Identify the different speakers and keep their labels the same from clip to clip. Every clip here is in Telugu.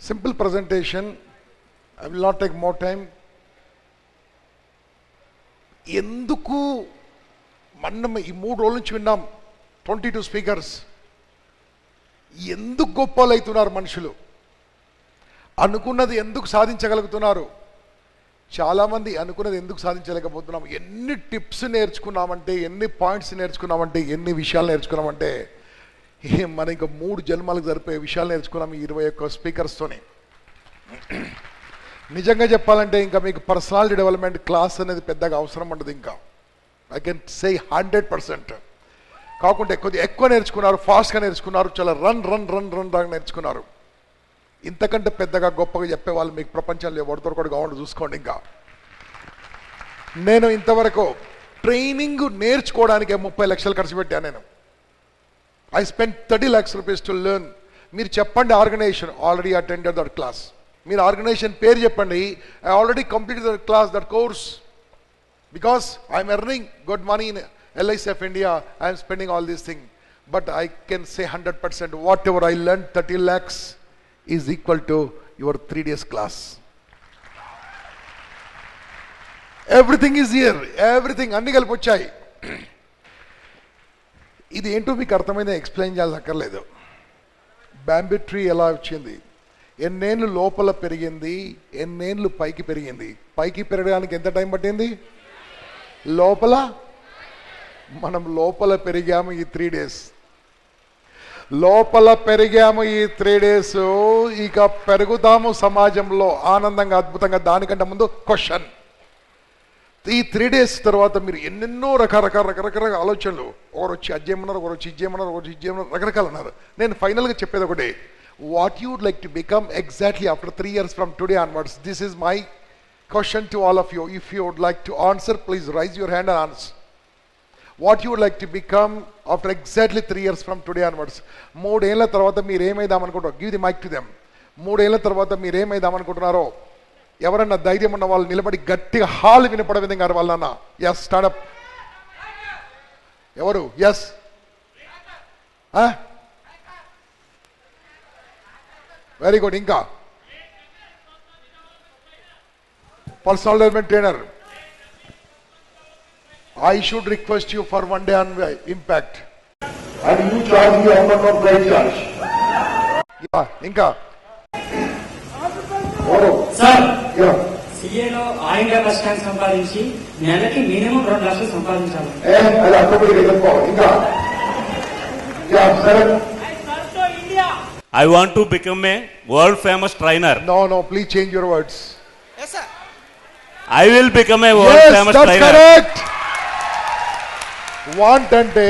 Speaker 1: Simple presentation. I will not take more time. ఎందుకు మనం ఈ 3 రోజుల నుంచి విన్నాం 22 స్పీకర్స్. ఎందుకు గొప్పలవుతున్నారు మనుషులు? అనుకున్నది ఎందుకు సాధించగలుగుతున్నారు? చాలామంది అనుకున్నది ఎందుకు సాధించలేకపోతున్నాం? ఎన్ని టిప్స్ నేర్చుకున్నామంటే, ఎన్ని పాయింట్స్ నేర్చుకున్నామంటే, ఎన్ని విషయాలు నేర్చుకున్నామంటే, మనం ఇంకా 3 జన్మలకు సరిపోయే విషయాలు నేర్చుకున్నాం ఈ 21 స్పీకర్స్తోని. నిజంగా చెప్పాలంటే ఇంకా మీకు పర్సనాలిటీ డెవలప్మెంట్ క్లాస్ అనేది పెద్దగా అవసరం ఉండదు. ఇంకా ఐ కెన్ సే 100%. కాకుంటే ఎక్కువ నేర్చుకున్నారు, ఫాస్ట్గా నేర్చుకున్నారు, చాలా రన్ దాకా నేర్చుకున్నారు. ఇంతకంటే పెద్దగా గొప్పగా చెప్పేవాళ్ళు మీకు ప్రపంచంలో ఎవరితో కూడా కావాలి చూసుకోండి. ఇంకా నేను ఇంతవరకు ట్రైనింగ్ నేర్చుకోవడానికి 30 లక్షలు ఖర్చు పెట్టాను నేను. I spend 30 lakhs rupees to learn. మీరు చెప్పండి organisation, already attended that class. మీరు ఆర్గనైజేషన్ పేరు చెప్పండి, I already completed that class, that course. Because I'm earning good money in LICF India, I am spending all these things. But I can say 100%, whatever I learned 30 lakhs is equal to your 3 days class. Everything is here, everything అన్ని కలిపి వచ్చాయి. ఇది ఏంటో మీకు అర్థమైంది, ఎక్స్ప్లెయిన్ చేయాల్సి అక్కర్లేదు. బ్యాంబూ ట్రీ ఎలా వచ్చింది, ఎన్నేళ్ళు లోపల పెరిగింది, ఎన్నేళ్ళు పైకి పెరిగింది. పైకి పెరగడానికి ఎంత టైం పట్టింది? మనం లోపల పెరిగాము ఈ 3 days. లోపల పెరిగాము ఈ 3 days. ఇక పెరుగుతాము సమాజంలో ఆనందంగా, అద్భుతంగా. దానికంటే ముందు క్వశ్చన్, ఈ 3 days తర్వాత మీరు ఎన్నెన్నో రకరకాల ఆలోచనలు, ఒకరు వచ్చి అది చేయమన్నారు, ఒకరు వచ్చి ఇది చేయమన్నారు, ఒకరు ఇది చేయమన్నారు, రకరకాలు అన్నారు. నేను ఫైనల్గా చెప్పేది ఒకటి, what you would like to become exactly after 3 years from today onwards. This is my question to all of you. If you would like to answer, please raise your hand and answer. What you would like to become after exactly 3 years from today onwards. 3 ఏళ్ల తర్వాత మీరు ఏమైదామనుకుంటారో, give the mic to them. 3 ఏళ్ల తర్వాత మీరు ఏమైదామనుకుంటున్నారో ఎవరన్నా ధైర్యం ఉన్న వాళ్ళు నిలబడి గట్టిగా హాల్ వినపడే విధంగా వాళ్ళన్నా. Yes, stand up. ఎవరు? Yes, very good. ఇంకా personal development trainer. I should request you for 1 day on impact. And you charge me out of price charge. Yeah, Inka.
Speaker 2: Sir. Yeah. CA లో ఆయిల్ కష్టాన్ని సంపాదించి నెలకి మినిమం 2 లక్షలు సంపాదించాలి.
Speaker 1: అది అర్థమైంది. ఇంకా. Yeah, sir.
Speaker 3: I want to become a world famous trainer.
Speaker 1: No, please change your words.
Speaker 2: Yes, sir.
Speaker 3: I will become a world famous trainer.
Speaker 1: Yes, that's correct. Want అంటే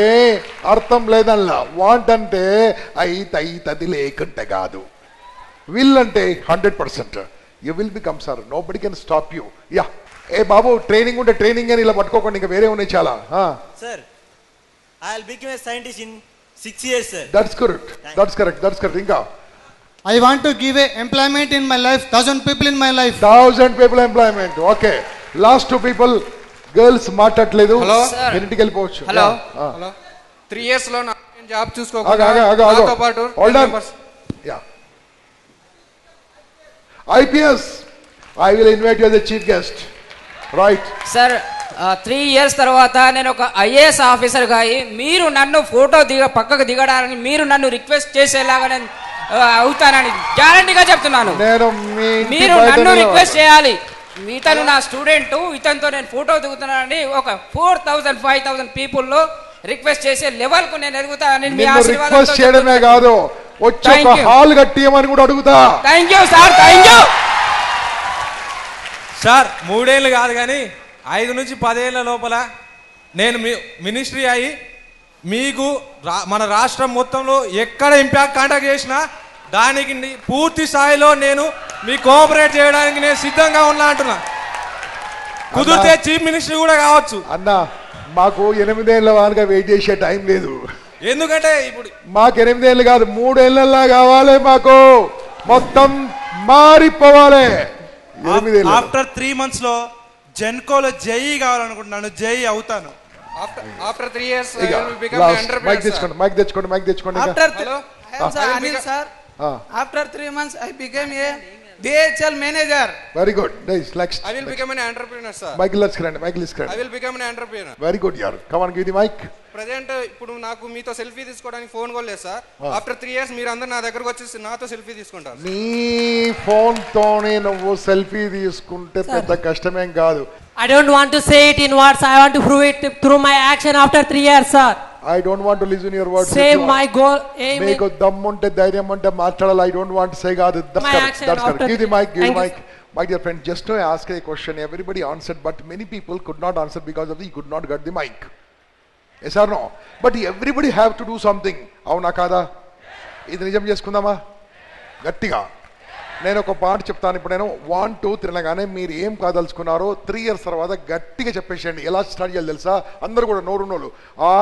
Speaker 1: అర్థం లేదల్లా. వాంట్ అంటే అయితది లేకుంటే కాదు. విల్ అంటే 100%. You will become sir. Nobody can stop you. Yeah, ఏ బాబు ట్రైనింగ్ ఉంటే ట్రైనింగ్ అని ఇలా పట్టుకోకండి, ఇంకా వేరే ఉన్నాయి చాలా.
Speaker 4: Sir, I will become a scientist in 6 years, sir.
Speaker 1: That's correct. ఇంకా
Speaker 5: I want to give a employment in my life, 1000 people in my life.
Speaker 1: 1000 people employment. Okay, last 2 people. Girls మాట్లాడలేదు, ఇంటికి వెళ్ళిపోవచ్చు.
Speaker 6: హలో 3 years లో నేను జాబ్ చూసుకోకుండా
Speaker 1: IPS, I will invite you as a chief guest. Right.
Speaker 7: Sir, 3 years తర్వాత నేను ఒక IAS ఆఫీసర్ గా మీరు నన్ను ఫోటో పక్కకు దిగడానికి మీరు నన్ను రిక్వెస్ట్ చేసేలాగా నేను అవుతానని గ్యారంటీగా చెప్తున్నాను. మీరు నన్ను రిక్వెస్ట్ చేయాలి. ఇతను నా స్టూడెంట్, ఇతనితో నేను ఫోటో దిగుతున్నానని ఒక 4000 5000 పీపుల్లో రిక్వెస్ట్ చేసే లెవెల్ కు నేను ఎదుగుతానని మీ ఆశీర్వాదం.
Speaker 1: రిక్వెస్ట్ చేయడమే కాదు, వచ్చి ఒక హాల్ కట్టియమని కూడా అడుగుతా.
Speaker 7: Thank you sir, thank you
Speaker 6: sir. 3 ఏళ్ళు కాదు కానీ 5 నుంచి 10 ఏళ్ల లోపల నేను మినిస్ట్రీ అయ్యి మీకు మన రాష్ట్రం మొత్తంలో ఎక్కడ ఇంపాక్ట్ కాంటాక్ట్ చేసినా దానికి పూర్తి స్థాయిలో నేను మీ కోఆపరేట్ చేయడానికి నేను సిద్ధంగా ఉన్నా అంటున్నా. కుదిరితే చీఫ్ మినిస్టర్ కూడా కావచ్చు.
Speaker 1: అన్న, మాకు 8 ఏళ్ళ వానుగా వెయిట్ చేసే టైం లేదు.
Speaker 6: ఎందుకంటే ఇప్పుడు
Speaker 1: మాకు 8 ఏళ్ళు కాదు, 3 ఏళ్ళలా కావాలి. మాకు మొత్తం మారిపోవాలి.
Speaker 8: ఆఫ్టర్ 3 months లో జెన్కోలో జేఈ కావాలనుకుంటున్నాను. జేఈ అవుతాను.
Speaker 6: After 3 years I will become an entrepreneur.
Speaker 1: Mic తెచ్చుకోండి.
Speaker 4: After 3 years, sir,
Speaker 9: After 3 months, I became a DHL manager.
Speaker 1: Very good. Nice. Next.
Speaker 6: I will become an entrepreneur, sir.
Speaker 1: Michael, let's grant. Michael is grant.
Speaker 6: I will become an entrepreneur.
Speaker 1: Very good, yaar. Come on, give the mic.
Speaker 6: Present ఇప్పుడు నాకు మీతో సెల్ఫీ తీసుకోవడానికి ఫోన్ కూడా లేదు సార్. ఆఫ్టర్ 3 years మీరు అందరూ నా దగ్గరకు వచ్చి నాతో సెల్ఫీ తీసుకుంటారు.
Speaker 1: నీ ఫోన్ తోనే నువ్వు సెల్ఫీ తీసుకుంటే పెద్ద కష్టమేం కాదు.
Speaker 10: I don't want to say it in words. I want to prove it through my action after 3 years, sir.
Speaker 1: I don't want to listen your words.
Speaker 10: Say my goal.
Speaker 1: మీకు దమ్ముంటే ధైర్యం ఉంటే మాట్లాడాలి. I don't want to say కాదు. That's correct. Give the mic. Give the mic. My dear friend, just to ask a question, everybody answered, but many people could not answer because of he could not get the mic. Yes or no? But everybody have to do something. అవునా కాదా? ఇది నిజం చేసుకుందామా గట్టిగా? నేను ఒక పాట చెప్తాను. ఇప్పుడు నేను 1 2 3 అనగానే మీరు ఏం కాదలుచుకున్నారో 3 years తర్వాత గట్టిగా చెప్పేసేయండి. ఎలా స్టార్ట్ చేయాలి తెలుసా? అందరూ కూడా నోరు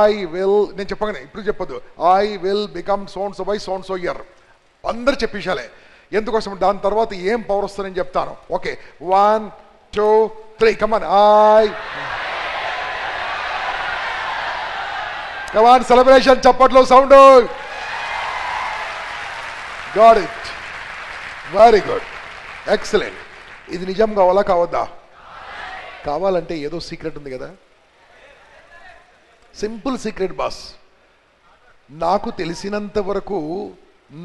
Speaker 1: ఐ విల్, నేను చెప్పగానే ఇప్పుడు చెప్పొద్దు, I will become so and so by so and so year అందరు చెప్పేసాలే. ఎందుకోసం? దాని తర్వాత ఏం పవర్ వస్తుందని చెప్తాను. Okay, 1 2 3 come on. కమాన్, సెలబ్రేషన్, చప్పట్లో sound. Got it. Very good, excellent. ఇది నిజం కావాలా కావద్దా? కావాలంటే ఏదో సీక్రెట్ ఉంది కదా. Simple secret boss. నాకు తెలిసినంత వరకు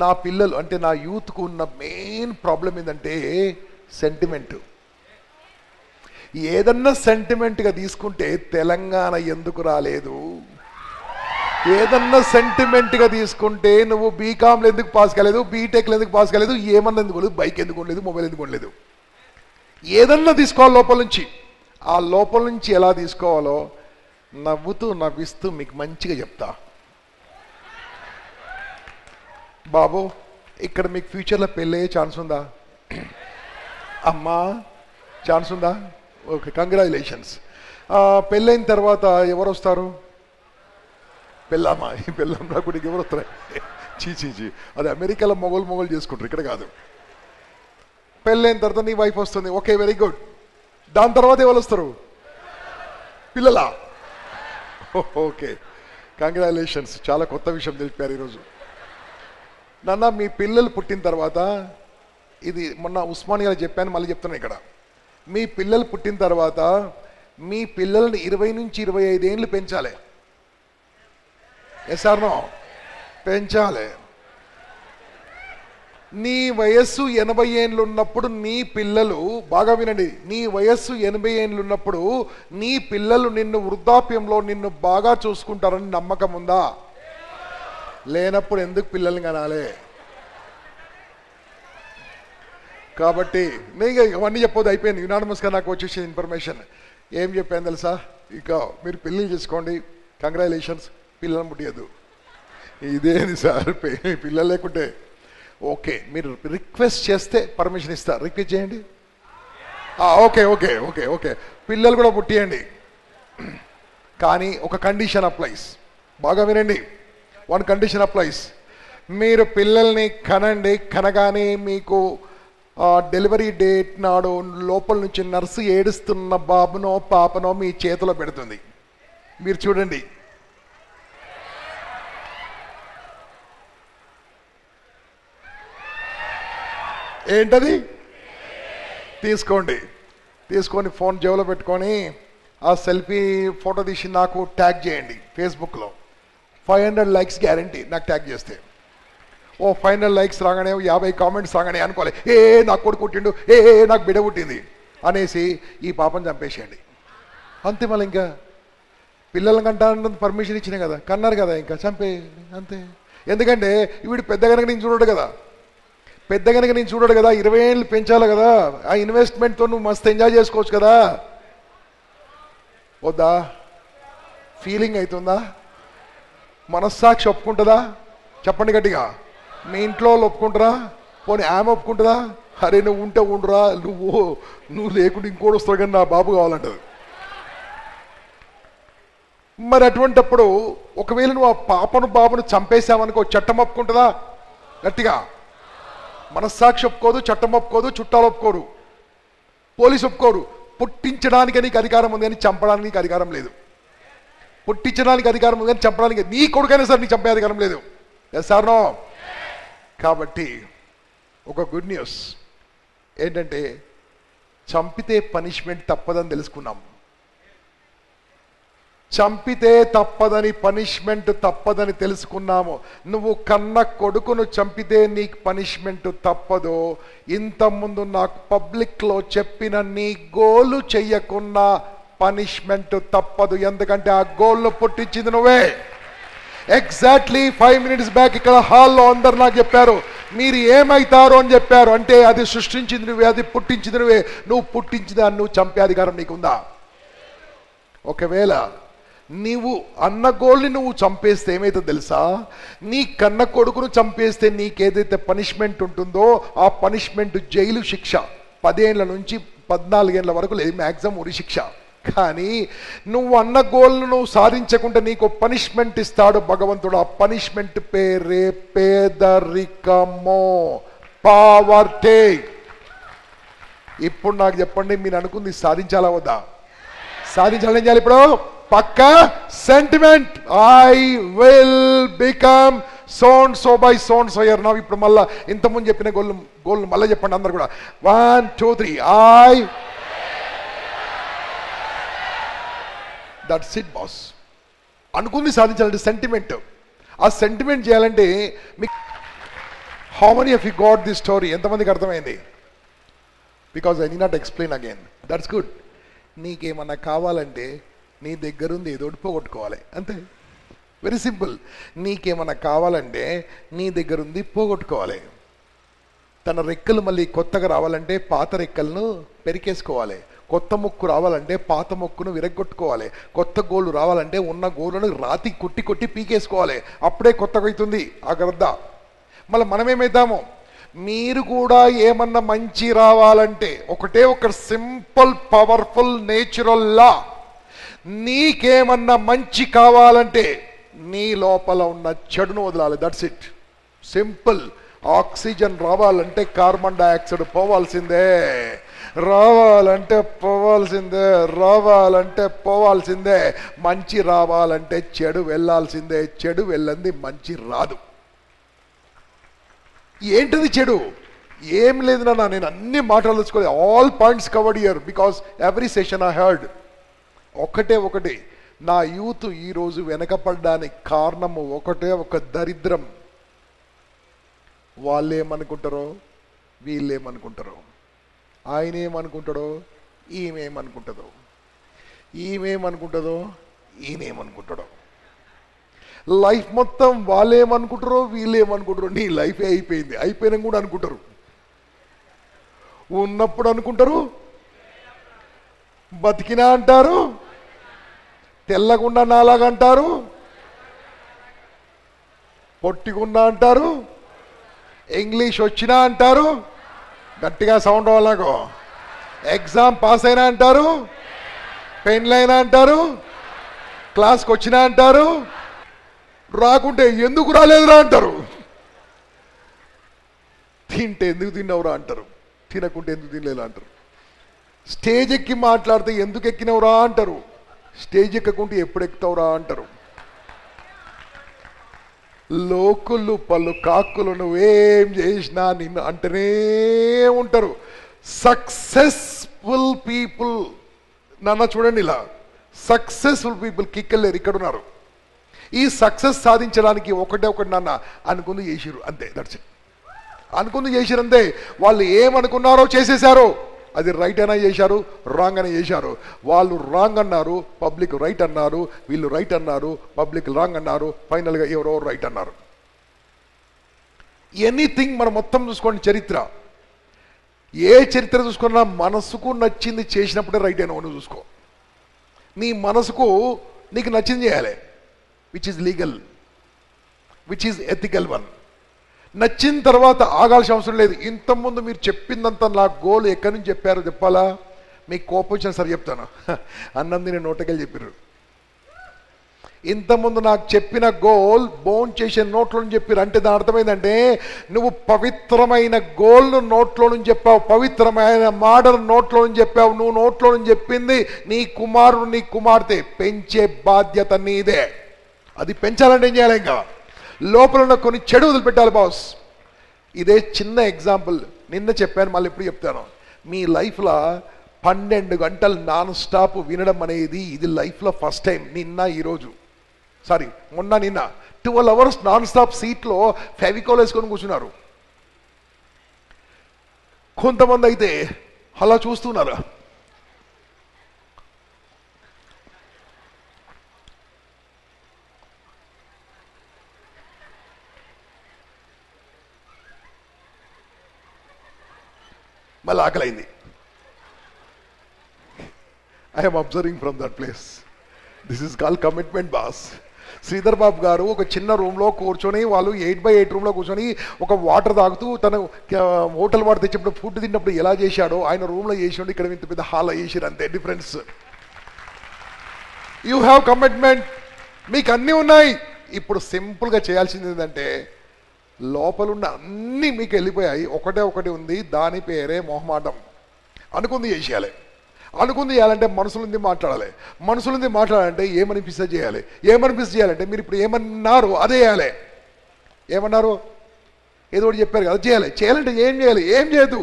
Speaker 1: నా పిల్లలు అంటే నా యూత్కు ఉన్న మెయిన్ ప్రాబ్లం ఏంటంటే సెంటిమెంట్. ఏదన్నా సెంటిమెంట్గా తీసుకుంటే తెలంగాణ ఎందుకు రాలేదు? ఏదన్నా సెంటిమెంట్గా తీసుకుంటే నువ్వు బీకామ్లో ఎందుకు పాస్ కాలేదు, బీటెక్లో ఎందుకు పాస్ కాలేదు, ఏమన్నా ఎందుకు లేదు, బైక్ ఎందుకు కొనలేదు, మొబైల్ ఎందుకు కొనలేదు? ఏదన్నా తీసుకోవాలి లోపల నుంచి. ఆ లోపల నుంచి ఎలా తీసుకోవాలో నవ్విస్తూ మీకు మంచిగా చెప్తా. బాబు, ఇక్కడ మీకు ఫ్యూచర్లో పెళ్ళయ్యే ఛాన్స్ ఉందా? అమ్మా, ఛాన్స్ ఉందా? Okay, congratulations. పెళ్ళైన తర్వాత ఎవరు వస్తారు? పెళ్ళామా? ఈ పెళ్ళాం రాకుండా ఎవరు వస్తారు? చీ, అది అమెరికాలో మొగలు చేసుకుంటారు, ఇక్కడ కాదు. పెళ్ళైన తర్వాత నీ వైఫ్ వస్తుంది. Okay, very good. దాని తర్వాత ఎవరు వస్తారు? పిల్లలా? Okay, congratulations. చాలా కొత్త విషయం తెలిపారు ఈరోజు. నాన్న, మీ పిల్లలు పుట్టిన తర్వాత, ఇది మొన్న ఉస్మానియాలో చెప్పాను, మళ్ళీ చెప్తున్నాను ఇక్కడ. మీ పిల్లలు పుట్టిన తర్వాత మీ పిల్లల్ని 20 నుంచి 25 ఏళ్ళు పెంచాలి. Yes or no? పెంచాలి. నీ వయస్సు 80 ఏళ్ళు ఉన్నప్పుడు నీ పిల్లలు, బాగా వినండి, నీ వయస్సు 80 ఏళ్ళు ఉన్నప్పుడు నీ పిల్లలు నిన్ను వృద్ధాప్యంలో నిన్ను బాగా చూసుకుంటారని నమ్మకం ఉందా? లేనప్పుడు ఎందుకు పిల్లల్ని కనాలి? కాబట్టి నేను ఇవన్నీ చెప్పొద్దు, అయిపోయింది. యునానిమస్గా నాకు వచ్చేసి ఇన్ఫర్మేషన్ ఏం చెప్పాను తెలుసా? ఇక మీరు పెళ్ళి చేసుకోండి, కంగ్రాచులేషన్స్, పిల్లలు పుట్టియద్దు. ఇదేంది సార్ పిల్లలు లేకుంటే? ఓకే, మీరు రిక్వెస్ట్ చేస్తే పర్మిషన్ ఇస్తా, రిక్వెస్ట్ చేయండి. ఓకే ఓకే ఓకే ఓకే పిల్లలు కూడా పుట్టియండి. కానీ ఒక కండిషన్ అప్లైస్, బాగా వినండి. 1 కండిషన్ అప్లైస్. మీరు పిల్లల్ని కనండి, కనగానే మీకు డెలివరీ డేట్ నాడు లోపల నుంచి నర్సు ఏడుస్తున్న బాబునో పాపనో మీ చేతిలో పెడుతుంది. మీరు చూడండి. ఏంటది? తీసుకోండి. తీసుకొని ఫోన్ జేబులో పెట్టుకొని ఆ సెల్ఫీ ఫోటో తీసి నాకు ట్యాగ్ చేయండి ఫేస్బుక్లో. 500 లైక్స్ గ్యారంటీ నాకు ట్యాగ్ చేస్తే. 500 లైక్స్ రాగానే 50 కామెంట్స్ రాగానే అనుకోవాలి, నాకు కొడుకు పుట్టిండు, నాకు బిడ్డ పుట్టింది అనేసి ఈ పాపను చంపేసేయండి. అంతే. మళ్ళీ ఇంకా పిల్లల కంటే పర్మిషన్ ఇచ్చినాయి కదా, కన్నారు కదా, ఇంకా చంపే అంతే. ఎందుకంటే వీడు పెద్ద కనుక నేను చూడడు కదా, 20 ఏళ్ళు పెంచాలి కదా. ఆ ఇన్వెస్ట్మెంట్తో నువ్వు మస్తు ఎంజాయ్ చేసుకోవచ్చు కదా. వద్దా? ఫీలింగ్ అవుతుందా? మనస్సాక్షి ఒప్పుకుంటుందా? చెప్పండి గట్టిగా. మీ ఇంట్లో వాళ్ళు ఒప్పుకుంటారా? పోనీ ఆమె ఒప్పుకుంటుందా? అరే నువ్వు ఉంటే ఉండురా, నువ్వు లేకుండా ఇంకోటి వస్తావు కానీ నా బాబు కావాలంటది. మరి అటువంటిప్పుడు ఒకవేళ నువ్వు ఆ బాబును చంపేశావనుకో, చట్టం ఒప్పుకుంటుందా? గట్టిగా. మనస్సాక్షి ఒప్పుకోదు, చట్టం ఒప్పుకోదు, చుట్టాలు ఒప్పుకోరు, పోలీసు ఒప్పుకోరు. పుట్టించడానికి నీకు అధికారం ఉంది కానీ చంపడానికి నీకు అధికారం లేదు. పుట్టించడానికి అధికారం ఉంది కానీ చంపడానికి నీ కొడుకైనా సరే నీకు చంపే అధికారం లేదు. Yes or no? కాబట్టి ఒక గుడ్ న్యూస్ ఏంటంటే చంపితే పనిష్మెంట్ తప్పదని తెలుసుకున్నాం. చంపితే తప్పదని, పనిష్మెంట్ తప్పదని తెలుసుకున్నాము. నువ్వు కన్న కొడుకును చంపితే నీకు పనిష్మెంట్ తప్పదు. ఇంతకుముందు నాకు పబ్లిక్లో చెప్పిన నీ గోలు చెయ్యకున్నా పనిష్మెంట్ తప్పదు. ఎందుకంటే ఆ గోల్ను పుట్టించింది నువ్వే. ఎగ్జాక్ట్లీ 5 minutes బ్యాక్ ఇక్కడ హాల్లో అందరు నాకు చెప్పారు మీరు ఏమైతారు అని చెప్పారు. అంటే అది సృష్టించింది నువ్వే, అది పుట్టించింది నువ్వే. నువ్వు పుట్టించిన నువ్వు చంపే అధికారం నీకుందా? ఒకవేళ నీవు అన్న గోల్ని నువ్వు చంపేస్తే ఏమైతే తెలుసా, నీ కన్న కొడుకును చంపేస్తే నీకేదైతే పనిష్మెంట్ ఉంటుందో ఆ పనిష్మెంట్ జైలు శిక్ష 10 ఏళ్ల నుంచి 14 ఏళ్ల వరకు లేదు, మ్యాక్సిమం ఉరి శిక్ష. కానీ నువ్వు అన్న గోల్ను నువ్వు సాధించకుండా నీకు పనిష్మెంట్ ఇస్తాడు భగవంతుడు. ఆ పనిష్మెంట్ పేరే పేదరికమో, పావర్టీ. ఇప్పుడు నాకు చెప్పండి, మీరు అనుకుంది సాధించాలా వద్దా? సాధించాలని ఏం చేయాలి? ఇప్పుడు పక్కా sentiment, I will become so and so by so and so year. నా ఇప్పుడు మళ్ళా ఇంతకుముందు చెప్పిన గోల్ మళ్ళీ చెప్పండి అందరు కూడా. 1 2 3 ఐ. That's it boss. అనుకుంది సాధించాలంటే సెంటిమెంట్. ఆ సెంటిమెంట్ చేయాలంటే మీకు how many of you got this story? ఎంతమందికి అర్థమైంది? Because I need not explain again. That's good. నీకేమన్నా కావాలంటే నీ దగ్గరుంది ఏదో పోగొట్టుకోవాలి, అంతే. Very simple. నీకేమన్నా కావాలంటే నీ దగ్గరుంది పోగొట్టుకోవాలి. తన రెక్కలు మళ్ళీ కొత్తగా రావాలంటే పాత రెక్కలను పెరికేసుకోవాలి. కొత్త మొక్కు రావాలంటే పాత మొక్కును విరగొట్టుకోవాలి. కొత్త గోళ్ళు రావాలంటే ఉన్న గోళ్ళను రాతి కొట్టి కొట్టి పీకేసుకోవాలి. అప్పుడే కొత్తగా అవుతుంది ఆ గ్రద్ద. మళ్ళీ మనమేమవుతాము? మీరు కూడా ఏమన్నా మంచి రావాలంటే ఒకటే ఒక సింపుల్ పవర్ఫుల్ నేచురల్ లా. నీకేమన్నా మంచి కావాలంటే నీ లోపల ఉన్న చెడును వదలాలి. That's it, simple. ఆక్సిజన్ రావాలంటే కార్బన్ డైఆక్సైడ్ పోవాల్సిందే, రావాలంటే పోవాల్సిందే, రావాలంటే పోవాల్సిందే. మంచి రావాలంటే చెడు వెళ్ళాల్సిందే, చెడు వెళ్ళంది మంచి రాదు. ఏంటిది చెడు? ఏం లేదు నాన్న, నేను అన్ని మాట్లాడదలుచుకోలేదు. All points covered here because every session I heard. ఒకటి, నా యూత్ ఈరోజు వెనకపడడానికి కారణము ఒకటే, ఒక దరిద్రం. వాళ్ళేమనుకుంటారో వీళ్ళేమనుకుంటారో, ఆయన ఏమనుకుంటాడో ఈమెమనుకుంటుందో, ఈమెమనుకుంటుందో ఈయనేమనుకుంటాడో. లైఫ్ మొత్తం వాళ్ళేమనుకుంటారో వీళ్ళేమనుకుంటారో. నీ లైఫే అయిపోయింది, అయిపోయినా కూడా అనుకుంటారు. ఉన్నప్పుడు అనుకుంటారు, బతికినా అంటారు, తెల్లగుండా నాలాగంటారు, పొట్టిగుండా అంటారు, ఇంగ్లీష్ వచ్చినా అంటారు, గట్టిగా సౌండ్ వాళ్ళకు, ఎగ్జామ్ పాస్ అయినా అంటారు, పెన్లైనా అంటారు, క్లాస్కి వచ్చినా అంటారు, రాకుంటే ఎందుకు రాలేదురా అంటారు, తింటే ఎందుకు తిన్నావురా అంటారు, తినకుంటే ఎందుకు తినలేదా అంటారు, స్టేజ్ ఎక్కి మాట్లాడితే ఎందుకు ఎక్కినవురా అంటారు, స్టేజ్ ఎక్కకుంటే ఎప్పుడు ఎక్కుతావురా అంటారు. లోకులు పలు కాకులు నువ్వేం చేసినా నిన్ను అంటనే ఉంటారు. సక్సెస్ఫుల్ పీపుల్ నన్ను చూడండి, ఇలా సక్సెస్ఫుల్ పీపుల్ కిక్కలేరు, ఇక్కడ ఉన్నారు. ఈ సక్సెస్ సాధించడానికి ఒకటి నాన్న అనుకుంది చేసిరు, అంతే. That's it. అనుకుంది చేసిరు అంతే. వాళ్ళు ఏమనుకున్నారో చేసేశారు. అది రైట్ అయినా చేశారు, రాంగ్ అయినా చేశారు. వాళ్ళు రాంగ్ అన్నారు, పబ్లిక్ రైట్ అన్నారు, వీళ్ళు రైట్ అన్నారు, పబ్లిక్ రాంగ్ అన్నారు, ఫైనల్గా ఎవరో రైట్ అన్నారు. ఎనీథింగ్ మనం మొత్తం చూసుకోండి, చరిత్ర ఏ చరిత్ర చూసుకున్నా మనసుకు నచ్చింది చేసినప్పుడే రైట్ అయినా నువ్వు చూసుకో. నీ మనసుకు నీకు నచ్చింది చేయాలి, which is legal, which is ethical one. నచ్చిన తర్వాత ఆగాల్సిన అవసరం లేదు. ఇంతకుముందు మీరు చెప్పిందంతా నా గోల్ ఎక్కడి నుంచి చెప్పారో చెప్పాలా? మీకు కోపం వచ్చినా సరే చెప్తాను. అన్నంది నేను నోటకెళ్ళి చెప్పారు. ఇంతకుముందు నాకు చెప్పిన గోల్ బోన్ చేసే నోట్లో నుంచి చెప్పారు. అంటే దాని అర్థమైందంటే నువ్వు పవిత్రమైన గోల్ను నోట్లో నుంచి చెప్పావు, పవిత్రమైన మాటను నోట్లో నుంచి చెప్పావు. నువ్వు నోట్లో నుంచి చెప్పింది నీ కుమారుడు నీ కుమార్తె పెంచే బాధ్యత నీదే. అది పెంచాలంటే ఏం చేయాలి? ఇంకా లోపల ఉన్న కొన్ని చెడు వదిలిపెట్టాలి బాస్. ఇదే చిన్న ఎగ్జాంపుల్ నిన్న చెప్పాను, మళ్ళీ ఇప్పుడు చెప్తాను. మీ లైఫ్లో 12 గంటలు నాన్ స్టాప్ వినడం అనేది ఇది లైఫ్లో ఫస్ట్ టైం. ఈరోజు నిన్న 12 hours నాన్ స్టాప్ సీట్లో ఫెవికాల్ వేసుకొని కూర్చున్నారు. కొంతమంది అయితే అలా చూస్తున్నారు. మళ్ళీ ఆకలైంది. I'm observing from that place. This is call commitment boss. Sridhar Babu garu ఒక చిన్న రూమ్లో కూర్చొని, వాళ్ళు 8x8 రూమ్లో కూర్చొని ఒక వాటర్ తాగుతూ, తను హోటల్ వాటర్ తెచ్చినప్పుడు ఫుడ్ తిన్నప్పుడు ఎలా చేశాడో ఆయన రూమ్లో చేసాడు, ఇక్కడ ఇంత పెద్ద హాల్లో చేసాడు. అంతే డిఫరెన్స్. You have commitment. మీకు అన్నీ ఉన్నాయి. ఇప్పుడు సింపుల్గా చేయాల్సింది ఏంటంటే, లోపలున్న అన్నీ మీకు వెళ్ళిపోయాయి, ఒకటి ఉంది. దాని పేరే మొహమాటం. అనుకుంది చేసేయాలి. అనుకుంది చేయాలంటే మనసులుంది మాట్లాడాలి. మనసులుంది మాట్లాడాలంటే ఏమనిపిస్తే చేయాలి. ఏమనిపిస్తే చేయాలంటే మీరు ఇప్పుడు ఏమన్నారు అదే చేయాలి. ఏమన్నారు? ఏదో ఒకటి చెప్పారు కదా, చేయాలి. చేయాలంటే ఏం చేయాలి? ఏం చేయదు,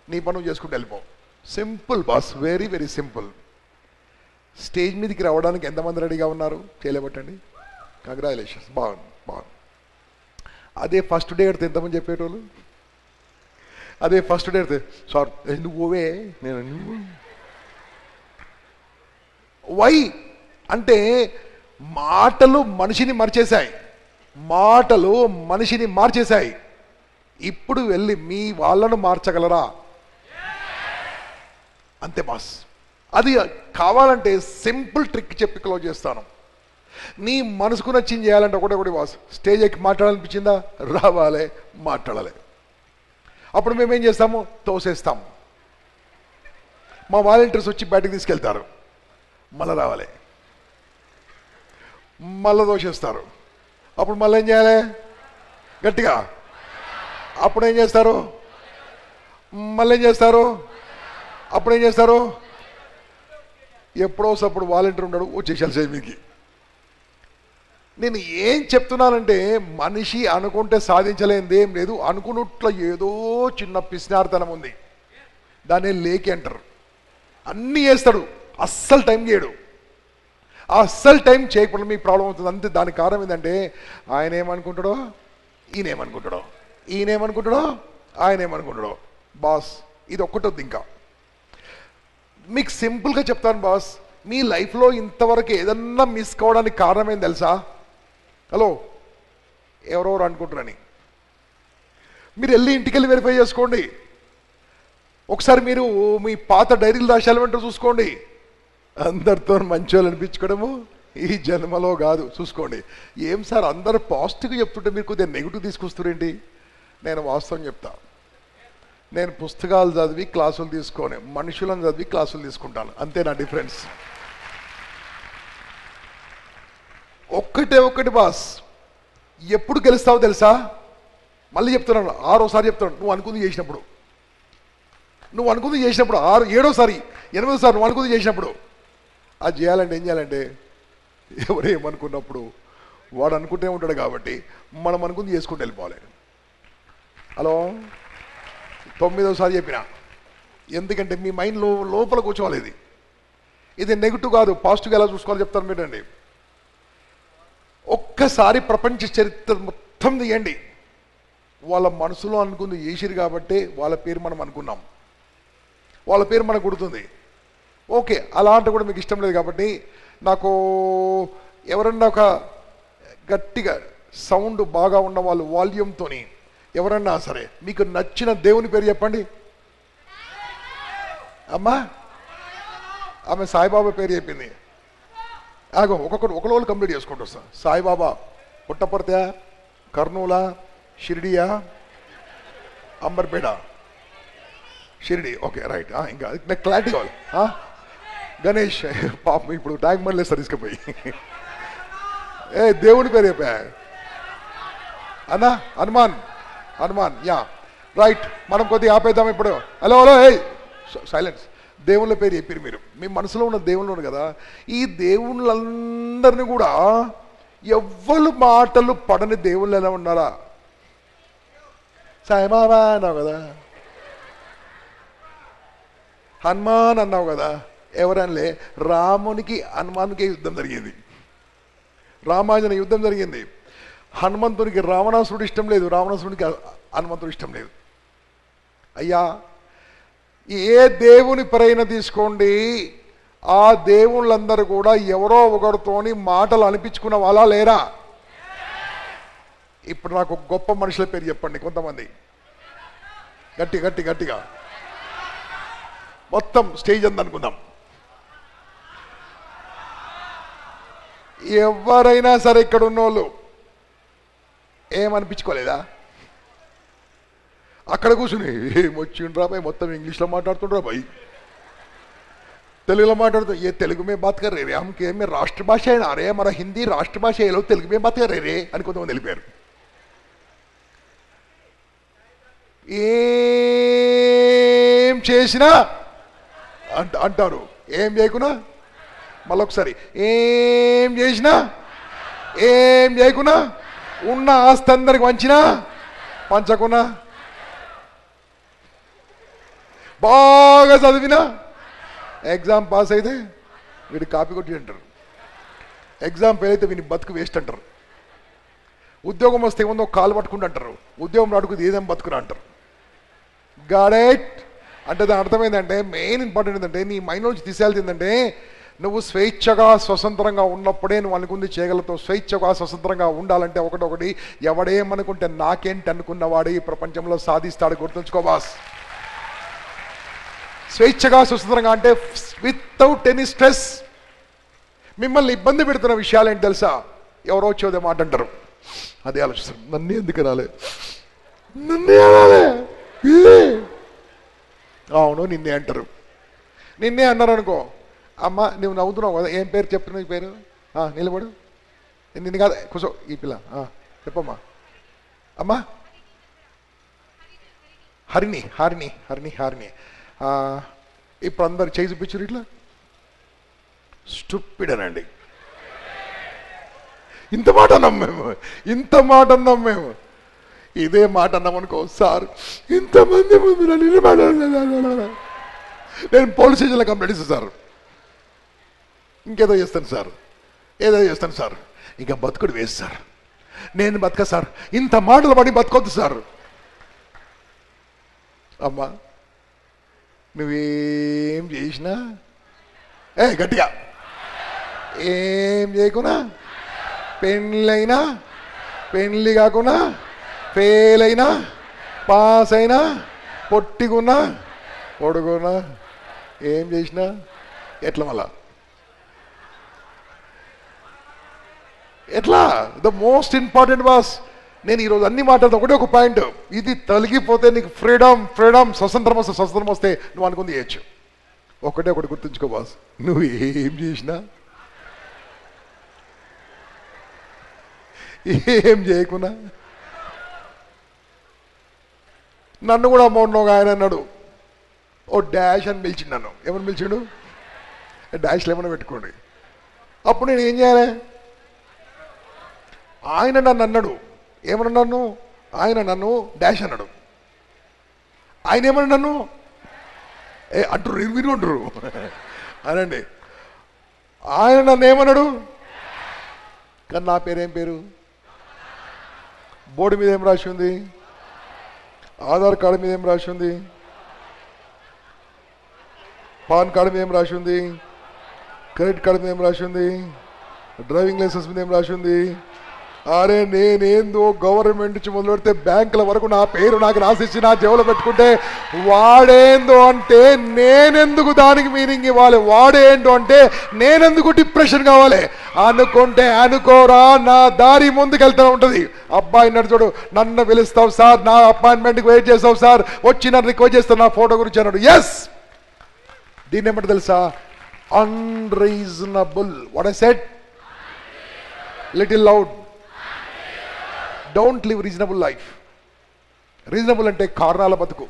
Speaker 1: నీ పనులు చేసుకుంటూ వెళ్ళిపో. Simple boss, very very simple. Stage మీదకి రావడానికి ఎంతమంది రెడీగా ఉన్నారు? చేయలేబట్టండి. కంగ్రాచులేషన్స్. బాగుంది. అదే ఫస్ట్ డే అడితే ఎంతమంది చెప్పేటోళ్ళు? అదే ఫస్ట్ డే అడితే సార్ ఎందుకు పోవే, నేను వై అంటే మాటలు మనిషిని మార్చేశాయి. ఇప్పుడు వెళ్ళి మీ వాళ్ళను మార్చగలరా? అంతే బాస్. అది కావాలంటే సింపుల్ ట్రిక్ చెప్పి క్లోజ్ చేస్తాను. నీ మనసుకు నచ్చింది చేయాలంటే ఒకటి బాస్. స్టేజ్ ఎక్కి మాట్లాడాలనిపించిందా? రావాలి, మాట్లాడాలి. అప్పుడు మేమేం చేస్తాము? తోసేస్తాము. మా వాలంటీర్స్ వచ్చి బయటకు తీసుకెళ్తారు. మళ్ళీ రావాలి, మళ్ళీ దోషేస్తారు. అప్పుడు మళ్ళీ ఏం చేయాలి? గట్టిగా. అప్పుడు ఏం చేస్తారు? మళ్ళీ ఏం చేస్తారు? అప్పుడు ఏం చేస్తారు? ఎప్పుడోసప్పుడు వాలంటీర్ ఉన్నాడు, వచ్చేసాలి స్టేజ్ మీదకి. నేను ఏం చెప్తున్నానంటే, మనిషి అనుకుంటే సాధించలేనిది ఏం లేదు. అనుకున్నట్లు ఏదో చిన్న పిసినార్తనం ఉంది, దాన్ని లేకి అంటారు. అన్నీ చేస్తాడు, అస్సలు టైం చేయడు. అస్సలు టైం చేయకపోవడం మీ ప్రాబ్లం అవుతుంది అంతే. దానికి కారణం ఏంటంటే, ఆయన ఏమనుకుంటాడో ఈయనేమనుకుంటాడో, ఈయనేమనుకుంటాడో ఆయనేమనుకుంటాడో. బాస్ ఇది ఒక్కటొద్దు. ఇంకా మీకు సింపుల్గా చెప్తాను బాస్. మీ లైఫ్లో ఇంతవరకు ఏదన్నా మిస్ కావడానికి కారణం ఏం తెలుసా? హలో, ఎవరెవరు అనుకుంటారని మీరు వెళ్ళి ఇంటికి వెళ్ళి వెరిఫై చేసుకోండి. ఒకసారి మీరు మీ పాత డైరీలు రాసేయాలంటే చూసుకోండి. అందరితో మంచోళ్ళు అనిపించుకోవడము ఈ జన్మలో కాదు. చూసుకోండి. ఏం సార్ అందరు పాజిటివ్గా చెప్తుంటే మీరు కొద్దిగా నెగిటివ్ తీసుకొస్తారేంటి? నేను వాస్తవం చెప్తా. నేను పుస్తకాలు చదివి క్లాసులు తీసుకొని, మనుషులను చదివి క్లాసులు తీసుకుంటాను. అంతే నా డిఫరెన్స్. ఒక్కటి బాస్. ఎప్పుడు గెలుస్తావో తెలుసా? మళ్ళీ చెప్తున్నాను, 6వసారి చెప్తున్నాను. నువ్వు అనుకుంది చేసినప్పుడు, 6, 7వసారి, 8వసారి నువ్వు అనుకుంది చేసినప్పుడు. అది చేయాలంటే ఏం చేయాలంటే, ఎవరేమనుకున్నప్పుడు వాడు అనుకుంటే ఉంటాడు కాబట్టి మనం అనుకుంది చేసుకుంటూ వెళ్ళిపోవాలి. హలో, 9వసారి చెప్పిన. ఎందుకంటే మీ మైండ్లో లోపల కూర్చోవాలి. ఇది నెగిటివ్ కాదు, పాజిటివ్గా ఎలా చూసుకోవాలి చెప్తాను మీరండి. ఒక్కసారి ప్రపంచ చరిత్ర మొత్తం తీయండి. వాళ్ళ మనసులో అనుకుంది చేసిరు కాబట్టి వాళ్ళ పేరు మనం అనుకున్నాం, వాళ్ళ పేరు మనకు గుర్తుంది. ఓకే, అలా అంటే కూడా మీకు ఇష్టం లేదు కాబట్టి నాకు ఎవరన్నా ఒక గట్టిగా సౌండ్ బాగా ఉన్న వాళ్ళు వాల్యూమ్తో ఎవరన్నా సరే మీకు నచ్చిన దేవుని పేరు చెప్పండి. అమ్మా, ఆమె సాయిబాబా పేరు చెప్పింది. ఆగో, ఒకళ్ళు కంప్లీట్ చేసుకుంటూ వస్తా. సాయిబాబా పుట్టపర్తి, కర్నూలా, షిరిడియా, అంబర్పేట, షిరిడి. Okay right. ఇంకా నాకు క్లారిటీ కావాలి. గణేష్ పాపం ఇప్పుడు ట్యాంక్ బండ్లు వేస్తారు తీసుకుపోయి. దేవుని పేరు చెప్పా అన్నా. Hanuman yeah right. మనం కొద్దిగా ఆపేద్దాం ఇప్పుడు. Hello silence. దేవుళ్ళ పేరు చెప్పారు మీరు. మీ మనసులో ఉన్న దేవుళ్ళు కదా, ఈ దేవుళ్ళందరినీ కూడా ఎవ్వరు మాటలు పడని దేవుళ్ళు ఎలా ఉన్నారా? సాయిబాబా అన్నావు కదా, హనుమాన్ అన్నావు కదా. ఎవరనలే, రామునికి హనుమాన్కే యుద్ధం జరిగింది, రామాయణ యుద్ధం జరిగింది. హనుమంతునికి రావణాసురుడు ఇష్టం లేదు, రావణాసురుడికి హనుమంతుడు ఇష్టం లేదు. అయ్యా, ఏ దేవుని పరైన తీసుకోండి, ఆ దేవుళ్ళందరూ కూడా ఎవరో ఒకరితోని మాటలు అనిపించుకున్న వాళ్ళ లేరా? ఇప్పుడు నాకు గొప్ప మనుషుల పేరు చెప్పండి కొంతమంది, గట్టిగా మొత్తం స్టేజ్ అంతా అనుకుందాం. ఎవరైనా సరే ఇక్కడ ఉన్నోళ్ళు ఏమనిపించుకోలేదా? అక్కడ కూర్చుని ఏమొచ్చిండ్రా భయ్, మొత్తం ఇంగ్లీష్లో మాట్లాడుతుండ్రా భయ్, తెలుగులో మాట్లాడుతూ ఏ తెలుగు में बात कर रहे रे, हम के में राष्ट्रभाषा है ना रे, हमारा हिंदी राष्ट्रभाषा है, लोग తెలుగు में बात कर रहे रे అని కొంతమంది వెళ్ళిపోయారు. ఏం చేసినా అంటారు, ఏం చేయకున్నా మళ్ళొకసారి ఏం చేసినా, ఏం చేయకున్నా, ఉన్న ఆస్తి అందరికి వంచినా పంచకున్నా, బాగా చదివినా, ఎగ్జామ్ పాస్ అయితే వీడి కాపీ కొట్టి అంటారు, ఎగ్జామ్ ఫెయిల్ అయితే వీని బతుకు వేస్ట్ అంటారు, ఉద్యోగం వస్తే ఏముందో కాలు పట్టుకుంటూ అంటారు, ఉద్యోగం రాడుకు ఏదేం బతుకురా అంటారు. గాడెట్ అంటే దాని అర్థమైందంటే, మెయిన్ ఇంపార్టెంట్ ఏంటంటే, నీ మైండ్ నుంచి తీసేయాల్సింది ఏంటంటే, నువ్వు స్వేచ్ఛగా స్వతంత్రంగా ఉన్నప్పుడే నువ్వు అనుకుంది చేయగలుగుతావు. స్వేచ్ఛగా స్వతంత్రంగా ఉండాలంటే ఒకటొకటి, ఎవడేమనుకుంటే నాకేంటి అనుకున్నవాడు ఈ ప్రపంచంలో సాధిస్తాడు, గుర్తుంచుకో బాస్. స్వేచ్ఛగా స్వతంత్రంగా అంటే వితౌట్ ఎనీ స్ట్రెస్. మిమ్మల్ని ఇబ్బంది పెడుతున్న విషయాలు ఏంటి తెలుసా? ఎవరో వచ్చేదే మాట అంటారు, అదే ఆలోచిస్తారు, నన్ను ఎందుకు రాలే, నన్నే అనాలే, అవును నిన్నే అంటారు. నిన్నే అన్నారు అనుకో, అమ్మ నువ్వు నవ్వుతున్నావు కదా, ఏం పేరు చెప్తున్నావు, ఈ పేరు నిలబడు, నిన్ను కాదు కూర్చో, ఈ పిల్ల చెప్పమ్మా, అమ్మా హరిణి హరిణి హరిణి హరిణి. ఇప్పుడు అందరు చేయి చూపించారు ఇట్లా, స్టూపిడ్ అనండి. ఇంత మాట అన్నాం మేము, ఇంత మాట అన్నాం మేము. ఇదే మాట అన్నాం అనుకో, సార్ ఇంతమంది ముందు నేను పోలీస్ స్టేషన్లో కంప్లైంట్ ఇస్తాను సార్, ఇంకేదో చేస్తాను సార్, ఏదో చేస్తాను సార్, ఇంకా బతుకుడు వేస్ట్ సార్, నేను బతక సార్, ఇంత మాటలు పడి బతకొద్దు సార్. అమ్మా నువ్వేం చేసినా, గట్టిగా ఏం చేయకున్నా, పెళ్ళైనా పెళ్ళి కాకున్నా, ఫెయిల్ అయినా పాస్ అయినా, పొట్టికున్నా పొడుగున్నా, ఏం చేసినా ఎట్లా మళ్ళా ఎట్లా? ద మోస్ట్ ఇంపార్టెంట్ బాస్, నేను ఈరోజు అన్ని మాట్లాడుతా ఒకటే ఒక పాయింట్, ఇది తొలగిపోతే నీకు ఫ్రీడమ్ ఫ్రీడమ్ స్వతంత్రం వస్తే, స్వతంత్రం వస్తే నువ్వు అనుకుంది చేయొచ్చు. ఒకటే ఒకటి గుర్తుంచుకో బాస్, నువ్వు ఏం చేసినా, ఏం చేయకున్నా, నన్ను కూడా మొన్న ఒక ఆయన అన్నాడు, ఓ డాష్ అని పిలిచిండు నన్ను. ఏమని పిలిచిండు? డాష్లు ఏమైనా పెట్టుకోండి. అప్పుడు నేను ఏం చేయాలి? ఆయన నన్ను అన్నాడు, ఏమన్నాను? ఆయన నన్ను డాష్ అన్నాడు, ఆయన ఏమన్నా నన్ను అంటారు, మీరు అంటారు అనండి. ఆయన నన్ను ఏమన్నాడు, కానీ నా పేరేం పేరు? బోర్డు మీద ఏం రాసి ఉంది? ఆధార్ కార్డు మీద ఏం రాసి ఉంది? పాన్ కార్డు మీద ఏం రాసి ఉంది? క్రెడిట్ కార్డు మీద ఏం రాసి ఉంది? డ్రైవింగ్ లైసెన్స్ మీద ఏం రాసి ఉంది? అరే నేనేందో గవర్నమెంట్ నుంచి మొదలు పెడితే బ్యాంకుల వరకు నా పేరు నాకు రాసిచ్చి నా జేబులో పెట్టుకుంటే, వాడేందో అంటే నేనెందుకు దానికి మీనింగ్ ఇవ్వాలి? వాడేందో అంటే నేనెందుకు డిప్రెషన్ కావాలి? అనుకుంటే అనుకోరా, నా దారి ముందుకెళ్తూ ఉంటుంది. అబ్బాయి నడుచుడు, నన్ను పిలుస్తావు సార్, నా అపాయింట్మెంట్కి వెయిట్ చేస్తావు సార్, వచ్చి నన్ను రిక్వెస్ట్ చేస్తాను నా ఫోటో గురించి అన్నాడు. ఎస్, దీన్ని ఏమంటే తెలుసా? Unreasonable. What I said? Little loud. Don't live reasonable life. Reasonable అంటే కారణాల బతుకు.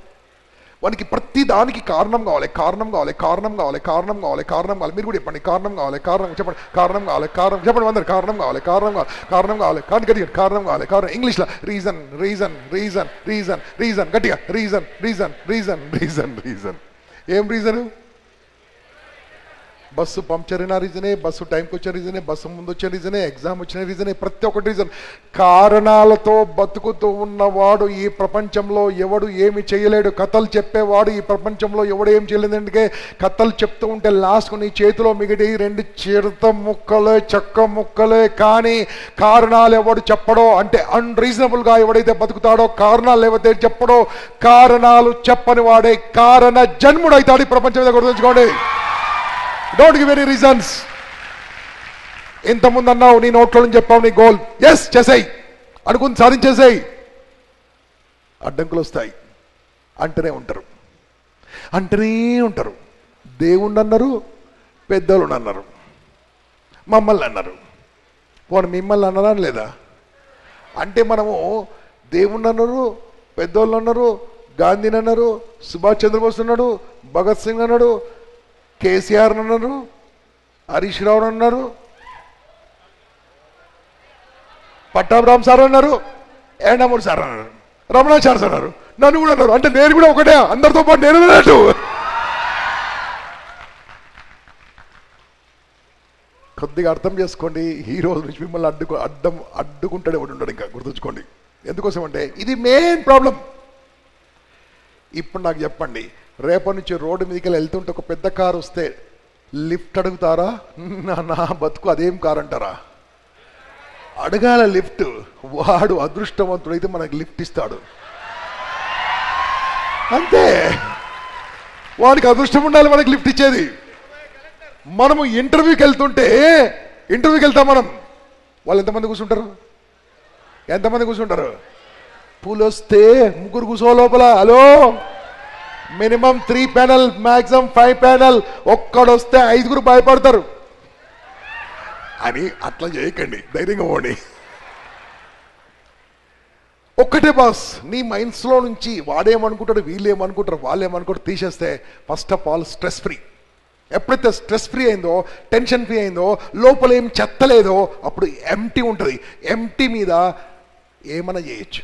Speaker 1: వానికి ప్రతి దానికి కారణం కావాలి, కారణం కావాలి, కారణం కావాలి, కారణం కావాలి, కారణం కావాలి. మీరు కూడా చెప్పండి, కారణం కావాలి, కారణం చెప్పండి, కారణం కావాలి, కారణం చెప్పండి అందరు, కారణం కావాలి, కారణం కావాలి, కారణం కావాలి, కానీ గట్టిగా కారణం కావాలి, కారణం. ఇంగ్లీష్లో reason reason reason reason reason గట్టిగా reason reason reason reason reason. ఏం రీజను? బస్సు పంక్చర్ అయిన రీజనే, బస్సు టైంకి వచ్చిన రీజనే, బస్సు ముందు వచ్చిన రీజనే, ఎగ్జామ్ వచ్చిన రీజనే, ప్రతి ఒక్కటి రీజన్. కారణాలతో బతుకుతూ ఉన్నవాడు ఈ ప్రపంచంలో ఎవడు ఏమి చేయలేడు. కథలు చెప్పేవాడు ఈ ప్రపంచంలో ఎవడు ఏం చేయలేదు. ఎందుకే కథలు చెప్తూ ఉంటే లాస్ట్కు నీ చేతిలో మిగిటి 2 చిరుత ముక్కలే, చెక్క ముక్కలే. కానీ కారణాలు ఎవడు చెప్పడో, అంటే అన్రీజనబుల్గా ఎవడైతే బతుకుతాడో, కారణాలు ఎవరైతే చెప్పడో, కారణాలు చెప్పని వాడే కారణ జన్ముడు అవుతాడు ఈ ప్రపంచం మీద. గుర్తుంచుకోండి, డోంట్ గివ్ ఎనీ రీజన్స్. ఇంతకుముందు అన్నావు, నీ నోట్లో నుంచి చెప్పావు నీ గోల్, ఎస్ చేసేయి, అనుకుని సాధించేసేయి. అడ్డంకులు వస్తాయి, అంటనే ఉంటారు, అంటనే ఉంటారు. దేవుణ్ణి అన్నారు, పెద్దోళ్ళు అన్నారు, మమ్మల్ని అన్నారు. పోనీ మిమ్మల్ని అన్నారా లేదా? అంటే మనము దేవుణ్ణి అన్నారు, పెద్దోళ్ళు అన్నారు, గాంధీని అన్నారు, సుభాష్ చంద్రబోస్ అన్నాడు, భగత్ సింగ్ అన్నాడు, కేసీఆర్ అన్నారు, హరీష్ రావు అన్నారు, పట్టాభిరామ్ సార్ అన్నారు, ఎండమూరి సార్ అన్నారు, రమణాచార్య సార్ అన్నారు, నన్ను కూడా అన్నారు. అంటే నేను కూడా ఒకటే, అందరితో పాటు నేను అన్నట్టు. కొద్దిగా అర్థం చేసుకోండి. ఈ రోజు నుంచి మిమ్మల్ని అడ్డుకుంటాడే ఒకటి ఉంటాడు. ఇంకా గుర్తుంచుకోండి. ఎందుకోసం అంటే ఇది మెయిన్ ప్రాబ్లం. ఇప్పుడు నాకు చెప్పండి, రేపటి నుంచి రోడ్డు మీదకి వెళ్తుంటే ఒక పెద్ద కారు వస్తే లిఫ్ట్ అడుగుతారా? నా బతుకు అదేం కారు అంటారా? అడగాల లిఫ్ట్. వాడు అదృష్టవంతుడైతే మనకి లిఫ్ట్ ఇస్తాడు, అంతే. వాడికి అదృష్టం ఉండాలి మనకి లిఫ్ట్ ఇచ్చేది. మనము ఇంటర్వ్యూకి వెళ్తాం మనం. వాళ్ళు ఎంతమంది కూర్చుంటారు? ఎంతమంది కూర్చుంటారు? పూలు వస్తే 3 కూర్చో లోపల. Hello, minimum 3 panel, maximum 5 panel. ఒక్కడొస్తే 5గురు భయపడతారు అని. అట్లా చేయకండి, ధైర్యంగా పోండి. ఒక్కటే బాస్, నీ మైండ్స్లో నుంచి వాడేమనుకుంటాడు, వీళ్ళేమనుకుంటారు, వాళ్ళేమనుకుంటారు తీసేస్తే first of all stress free. ఎప్పుడైతే స్ట్రెస్ ఫ్రీ అయిందో, టెన్షన్ ఫ్రీ అయిందో, లోపల ఏం చెత్తలేదో, అప్పుడు ఎంటీ ఉంటుంది. ఎంటీ మీద ఏమైనా చేయొచ్చు.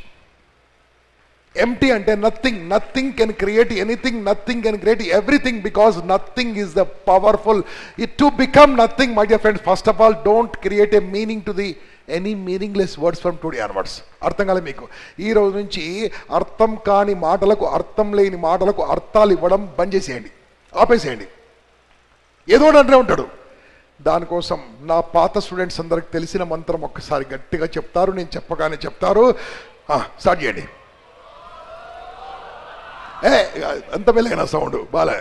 Speaker 1: ఎంటీ అంటే nothing. Nothing can create anything, nothing can create everything, because nothing is the powerful. It to become nothing, my dear friends, first of all don't create a meaning to the any meaningless words from today onwards. అర్థం కాలే మీకు? ఈ రోజు నుంచి అర్థం కాని మాటలకు, అర్థం లేని మాటలకు అర్థాలు ఇవ్వడం బంద్ చేసేయండి, ఆపేసేయండి. ఏదో అంటూనే ఉంటాడు. దానికోసం నా పాత స్టూడెంట్స్ అందరికి తెలిసిన మంత్రం ఒక్కసారి గట్టిగా చెప్తారు, నేను చెప్పగానే చెప్తారు. స్టార్ట్ చేయండి. అంత మెల్లగా సౌండ్ బాలే,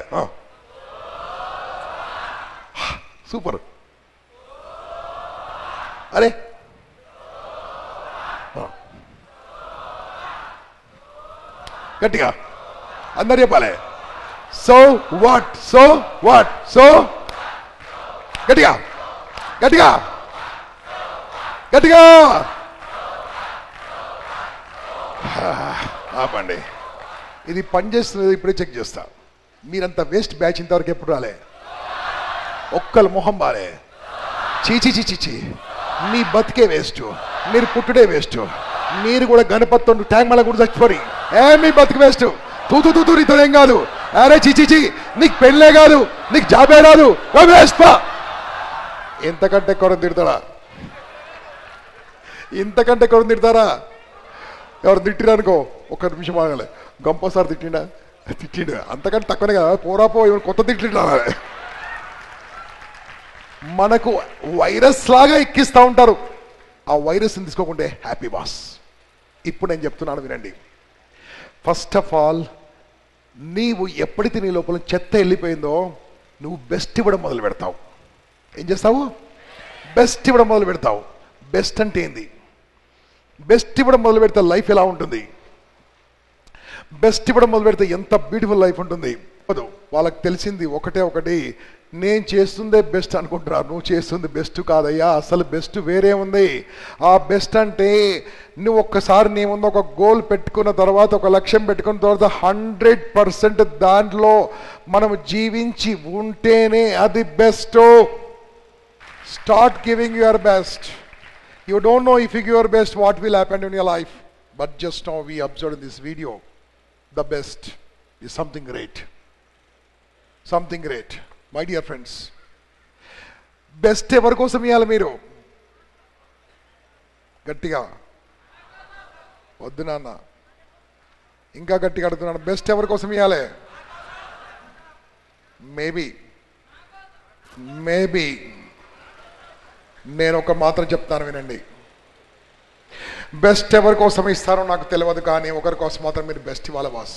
Speaker 1: సూపర్. అరే గట్టిగా అందరు చెప్పాలి. So what, so what, so గట్టిగా గట్టిగా గట్టిగా ఆపండి. ఇది పనిచేస్తున్నది ఇప్పుడే చెక్ చేస్తా. మీరంతా వేస్ట్ బ్యాచ్ ఇంతవరకు ఎప్పుడు రాలే. ఒక్కల మొహం బాలే. చీచి చీచి, మీ బతికే వేస్ట్, మీరు పుట్టుడే వేస్ట్. మీరు కూడా గణపతి ట్యాంక్ మళ్ళీ కూడా చచ్చిపోయి మీ బతికి వేస్ట్. తూ నీతో ఏం కాదు. అరే చీచి, నీకు పెళ్ళే కాదు, నీకు జాబే రాదు, వేస్ట్ పా. ఇంతకంటే ఎవరు తిడతారా? ఇంతకంటే ఎవరు తిడతారా? ఎవరు తిట్టిరనుకో ఒక్క నిమిషం ఆగలే. గంపసారి తిట్టిండు అంతకంటే తక్కువనే కదా. పోరాపో కొత్త తిట్టిండా. మనకు వైరస్ లాగా ఎక్కిస్తూ ఉంటారు. ఆ వైరస్ని తీసుకోకుంటే హ్యాపీ బాస్. ఇప్పుడు నేను చెప్తున్నాను వినండి. ఫస్ట్ ఆఫ్ ఆల్, నీవు ఎప్పుడైతే నీ లోపల చెత్త వెళ్ళిపోయిందో నువ్వు బెస్ట్ ఇవ్వడం మొదలు పెడతావు. ఏం చేస్తావు? బెస్ట్ ఇవ్వడం మొదలు పెడతావు. బెస్ట్ అంటే ఏంది? బెస్ట్ ఇవ్వడం మొదలు పెడితే లైఫ్ ఎలా ఉంటుంది? బెస్ట్ ఇవ్వడం మొదలు పెడితే ఎంత బ్యూటిఫుల్ లైఫ్ ఉంటుంది. వాళ్ళకి తెలిసింది ఒకటి, నేను చేస్తుందే బెస్ట్ అనుకుంటున్నారు. నువ్వు చేస్తుంది బెస్ట్ కాదయ్యా, అసలు బెస్ట్ వేరే ఉంది. ఆ బెస్ట్ అంటే నువ్వు ఒక్కసారి నీ ముందు ఒక గోల్ పెట్టుకున్న తర్వాత, ఒక లక్ష్యం పెట్టుకున్న తర్వాత 100% దాంట్లో మనం జీవించి ఉంటేనే అది best. Start giving your best. You don't know if you give your best what will happen in your life, but just now we observed in this video, the best is something great. Something great. My dear friends, best ఎవరి కోసం ఇవ్వాలి మీరు? గట్టిగా వద్దు నాన్న, ఇంకా గట్టిగా అడుగుతున్నాను. బెస్ట్ ఎవరి కోసం ఇవ్వాలి? మేబీ నేను ఒక మాత్రం చెప్తాను, వినండి. బెస్ట్ ఎవరి కోసం ఇస్తారో నాకు తెలియదు, కానీ ఒకరి కోసం మాత్రం మీరు బెస్ట్ ఇవ్వాలి బాస్.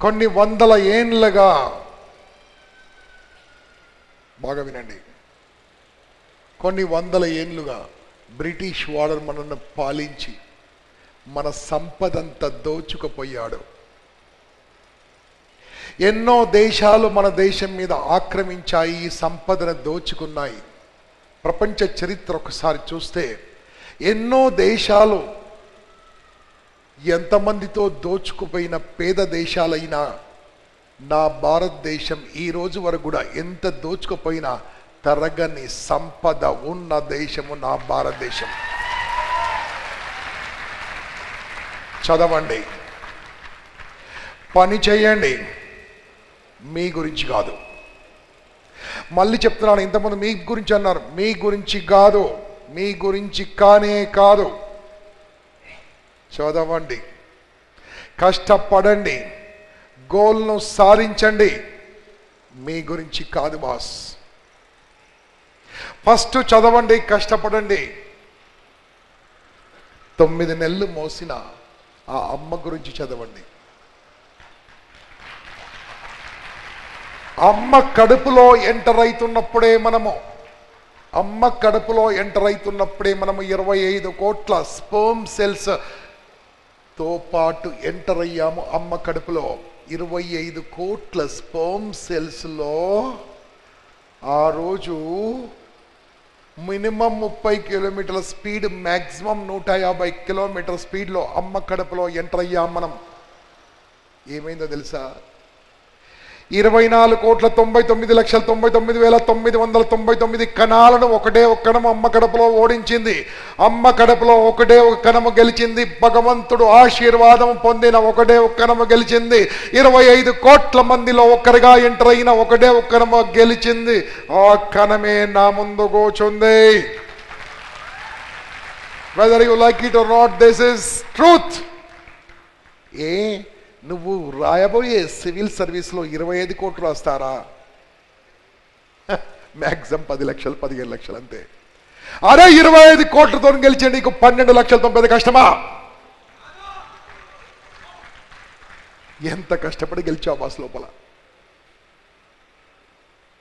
Speaker 1: కొన్ని వందల ఏండ్లుగా, బాగా వినండి, కొన్ని వందల ఏండ్లుగా బ్రిటిష్ వాడు మనల్ని పాలించి మన సంపదంతా దోచుకుపోయాడు. ఎన్నో దేశాలు మన దేశం మీద ఆక్రమించాయి, సంపదను దోచుకున్నాయి. ప్రపంచ చరిత్ర ఒకసారి చూస్తే ఎన్నో దేశాలు ఎంతమందితో దోచుకుపోయిన పేద దేశాలైనా, నా భారతదేశం ఈ రోజు వరకు కూడా ఎంత దోచుకుపోయినా తరగని సంపద ఉన్న దేశము నా భారతదేశం. చదవండి, పని చేయండి, మీ గురించి కాదు. మళ్ళీ చెప్తున్నాను, ఇంతకుముందు మీ గురించి అన్నారు, మీ గురించి కాదు, మీ గురించి కానే కాదు. చదవండి, కష్టపడండి, గోల్ను సాధించండి, మీ గురించి కాదు బాస్. ఫస్ట్ చదవండి, కష్టపడండి. 9 నెలలు మోసిన ఆ అమ్మ గురించి చదవండి. అమ్మ కడుపులో ఎంటర్ అవుతున్నప్పుడే మనము 25 కోట్ల స్పర్మ్ సెల్స్ తో పాటు ఎంటర్ అయ్యాము. అమ్మ కడుపులో 25 కోట్ల స్పర్మ్ సెల్స్ లో ఆ రోజు మినిమం 30 కిలోమీటర్ల స్పీడ్, మ్యాక్సిమం 150 కిలోమీటర్ల స్పీడ్లో అమ్మ కడుపులో ఎంటర్ అయ్యాం మనం. ఏమైందో తెలుసా? 24,99,99,999 కణాలను ఒకటే ఒక కణము అమ్మ కడుపులో ఓడించింది. అమ్మ కడుపులో ఒకటే ఒక కణము గెలిచింది. భగవంతుడు ఆశీర్వాదం పొందిన ఒకటే ఒక కణము గెలిచింది. 25 కోట్ల మందిలో ఒక్కరిగా ఎంటర్ అయిన ఒకటే ఒక కణము గెలిచింది. ఆ కణమే నా ముందు కూర్చుంది. Whether you like it or not, this is truth. నువ్వు రాయబోయే సివిల్ సర్వీస్లో 25 కోట్లు రాస్తారా? మ్యాక్సిమం 10 లక్షలు 15 లక్షలు అంతే. అరే 25 కోట్లతో గెలిచే నీకు 12 లక్షలతో పెద్ద కష్టమా? ఎంత కష్టపడి గెలిచావు బాస్. లోపల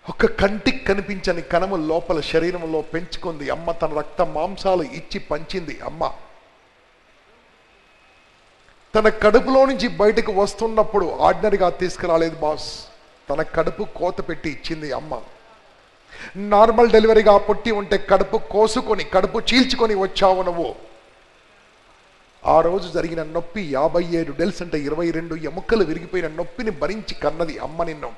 Speaker 1: ఒక కంటికి కనిపించని కణము లోపల శరీరంలో పెంచుకుంది అమ్మ. తన రక్త మాంసాలు ఇచ్చి పంచింది అమ్మ. తన కడుపులో నుంచి బయటకు వస్తున్నప్పుడు ఆర్డినరీగా తీసుకురాలేదు బాస్. తన కడుపు కోత పెట్టి ఇచ్చింది అమ్మ. నార్మల్ డెలివరీగా పుట్టి ఉంటే కడుపు కోసుకొని కడుపు చీల్చుకొని వచ్చావు నువ్వు. ఆ రోజు జరిగిన నొప్పి 57 డెల్స్ అంటే 22 ఎముకలు విరిగిపోయిన నొప్పిని భరించి కన్నది అమ్మ నిన్ను.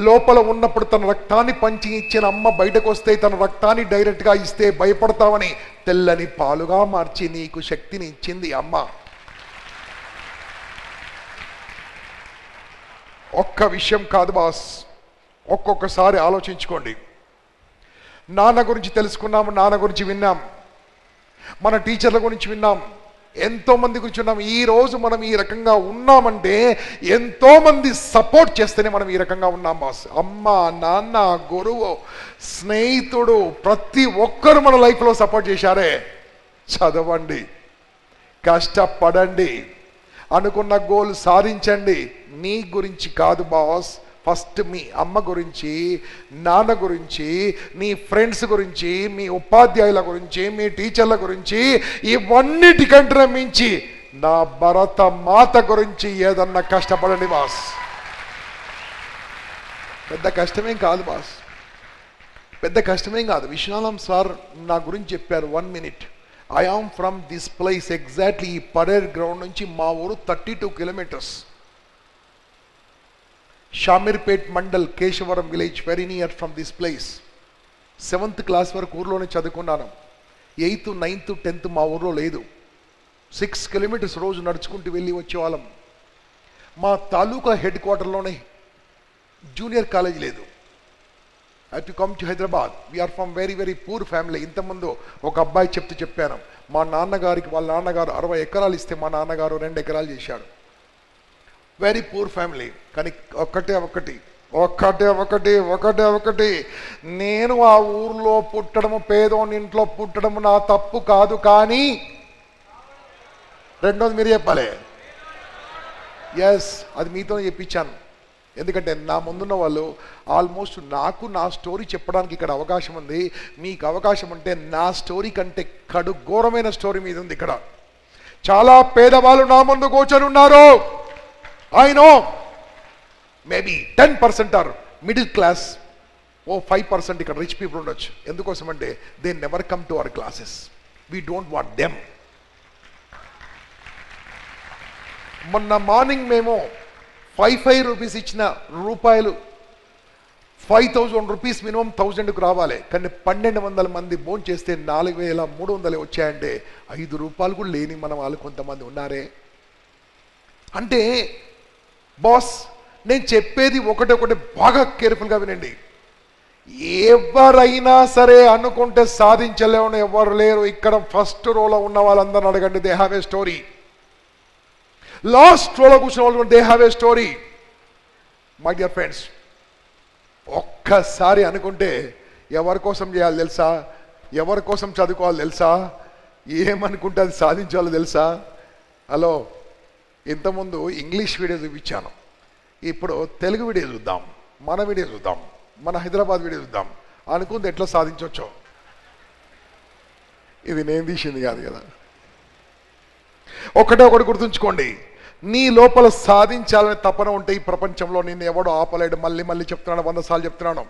Speaker 1: లోపల ఉన్నప్పుడు తన రక్తాన్ని పంచి ఇచ్చిన అమ్మ బయటకు వస్తే తన రక్తాన్ని డైరెక్ట్గా ఇస్తే భయపడతావని తెల్లని పాలుగా మార్చి నీకు శక్తిని ఇచ్చింది అమ్మ. ఒక్క విషయం కాదు బాస్, ఒక్కొక్కసారి ఆలోచించుకోండి. నాన్న గురించి తెలుసుకున్నాము, నాన్న గురించి విన్నాం, మన టీచర్ల గురించి విన్నాం, ఎంతో మంది గురించి ఉన్నాం. ఈ రోజు మనం ఈ రకంగా ఉన్నామంటే ఎంతో మంది సపోర్ట్ చేస్తేనే మనం ఈ రకంగా ఉన్నాం బాస్. అమ్మ, నాన్న, గురువు, స్నేహితుడు, ప్రతి ఒక్కరు మన లైఫ్లో సపోర్ట్ చేశారే. చదవండి, కష్టపడండి, అనుకున్న గోల్ సాధించండి. నీ గురించి కాదు బాస్, ఫస్ట్ మీ అమ్మ గురించి, నాన్న గురించి, నీ ఫ్రెండ్స్ గురించి, మీ ఉపాధ్యాయుల గురించి, మీ టీచర్ల గురించి, ఇవన్నిటికంటే మించి నా భరత మాత గురించి ఏదన్నా కష్టపడండి బాస్. పెద్ద కష్టమేం కాదు బాస్, పెద్ద కష్టమేం కాదు. విశ్వనాథం సార్ నా గురించి చెప్పారు 1 minute. I am from this place, exactly ఈ పరేడ్ గ్రౌండ్ నుంచి మా ఊరు 32 kilometers. Shamirpet mandal, Keshavaram village, very near from this place. 7th class వరకు ఊర్లోనే చదువుకున్నాను. 8th, 9th, 10th మా ఊర్లో లేదు. 6 kilometers రోజు నడుచుకుంటూ వెళ్ళి వచ్చేవాళ్ళం. మా తాలూకా హెడ్ క్వార్టర్లోనే జూనియర్ కాలేజ్ లేదు. I to come to Hyderabad. We're from very very poor family. ఇంతకుముందు ఒక అబ్బాయి చెప్పాను, మా నాన్నగారికి వాళ్ళ నాన్నగారు 60 ఎకరాలు ఇస్తే మా నాన్నగారు 2 ఎకరాలు చేశాడు. Very poor family. కానీ ఒకటే నేను ఆ ఊర్లో పుట్టడము, పేదోని ఇంట్లో పుట్టడము నా తప్పు కాదు. కానీ రెండోది మీరు చెప్పాలి. ఎస్, అది మీతో చెప్పించాను. ఎందుకంటే నా ముందున్న వాళ్ళు ఆల్మోస్ట్ నాకు నా స్టోరీ చెప్పడానికి ఇక్కడ అవకాశం ఉంది. మీకు అవకాశం ఉంటే నా స్టోరీ కంటే ఘోరమైన స్టోరీ మీద ఉంది. ఇక్కడ చాలా పేదవాళ్ళు నా ముందు కూర్చొని ఉన్నారు. I know maybe 10% are middle class, 5% ఇక్కడ రిచ్ పీపుల్ ఉండొచ్చు. ఎందుకోసం అంటే they never come to our classes. We don't want them. మొన్న మార్నింగ్ మేము 5 రూపీస్ ఇచ్చిన రూపాయలు 5000 రూపీస్ మినిమం 1000కు రావాలి. కానీ 1200 మంది భోజనం చేస్తే 4300 వచ్చాయంటే 5 రూపాయలు కూడా లేని మన వాళ్ళు కొంతమంది ఉన్నారే. అంటే బాస్, నేను చెప్పేది ఒకటి బాగా కేర్ఫుల్గా వినండి. ఎవరైనా సరే అనుకుంటే సాధించలేని ఎవరు లేరు. ఇక్కడ ఫస్ట్ రోలో ఉన్న వాళ్ళందరూ అడగండి, they have a story. Last రోలో కూర్చున్న వాళ్ళు they have a story. My dear friends, ఒక్కసారి అనుకుంటే ఎవరి కోసం చేయాలి తెలుసా, ఎవరి కోసం చదువుకోవాలి తెలుసా, ఏమనుకుంటే అది సాధించాలో తెలుసా. హలో, ఇంతకుముందు ఇంగ్లీష్ వీడియో చూపించాను, ఇప్పుడు తెలుగు వీడియో చూద్దాం, మన వీడియో చూద్దాం, మన హైదరాబాద్ వీడియో చూద్దాం. అనుకుంది ఎట్లా సాధించవచ్చో. ఇది నేను తీసింది కాదు కదా. ఒకటి గుర్తుంచుకోండి, నీ లోపల సాధించాలని తపన ఉంటే ఈ ప్రపంచంలో నిన్ను ఎవడో ఆపలేడు. మళ్ళీ చెప్తున్నాను, 100 సార్లు చెప్తున్నాను.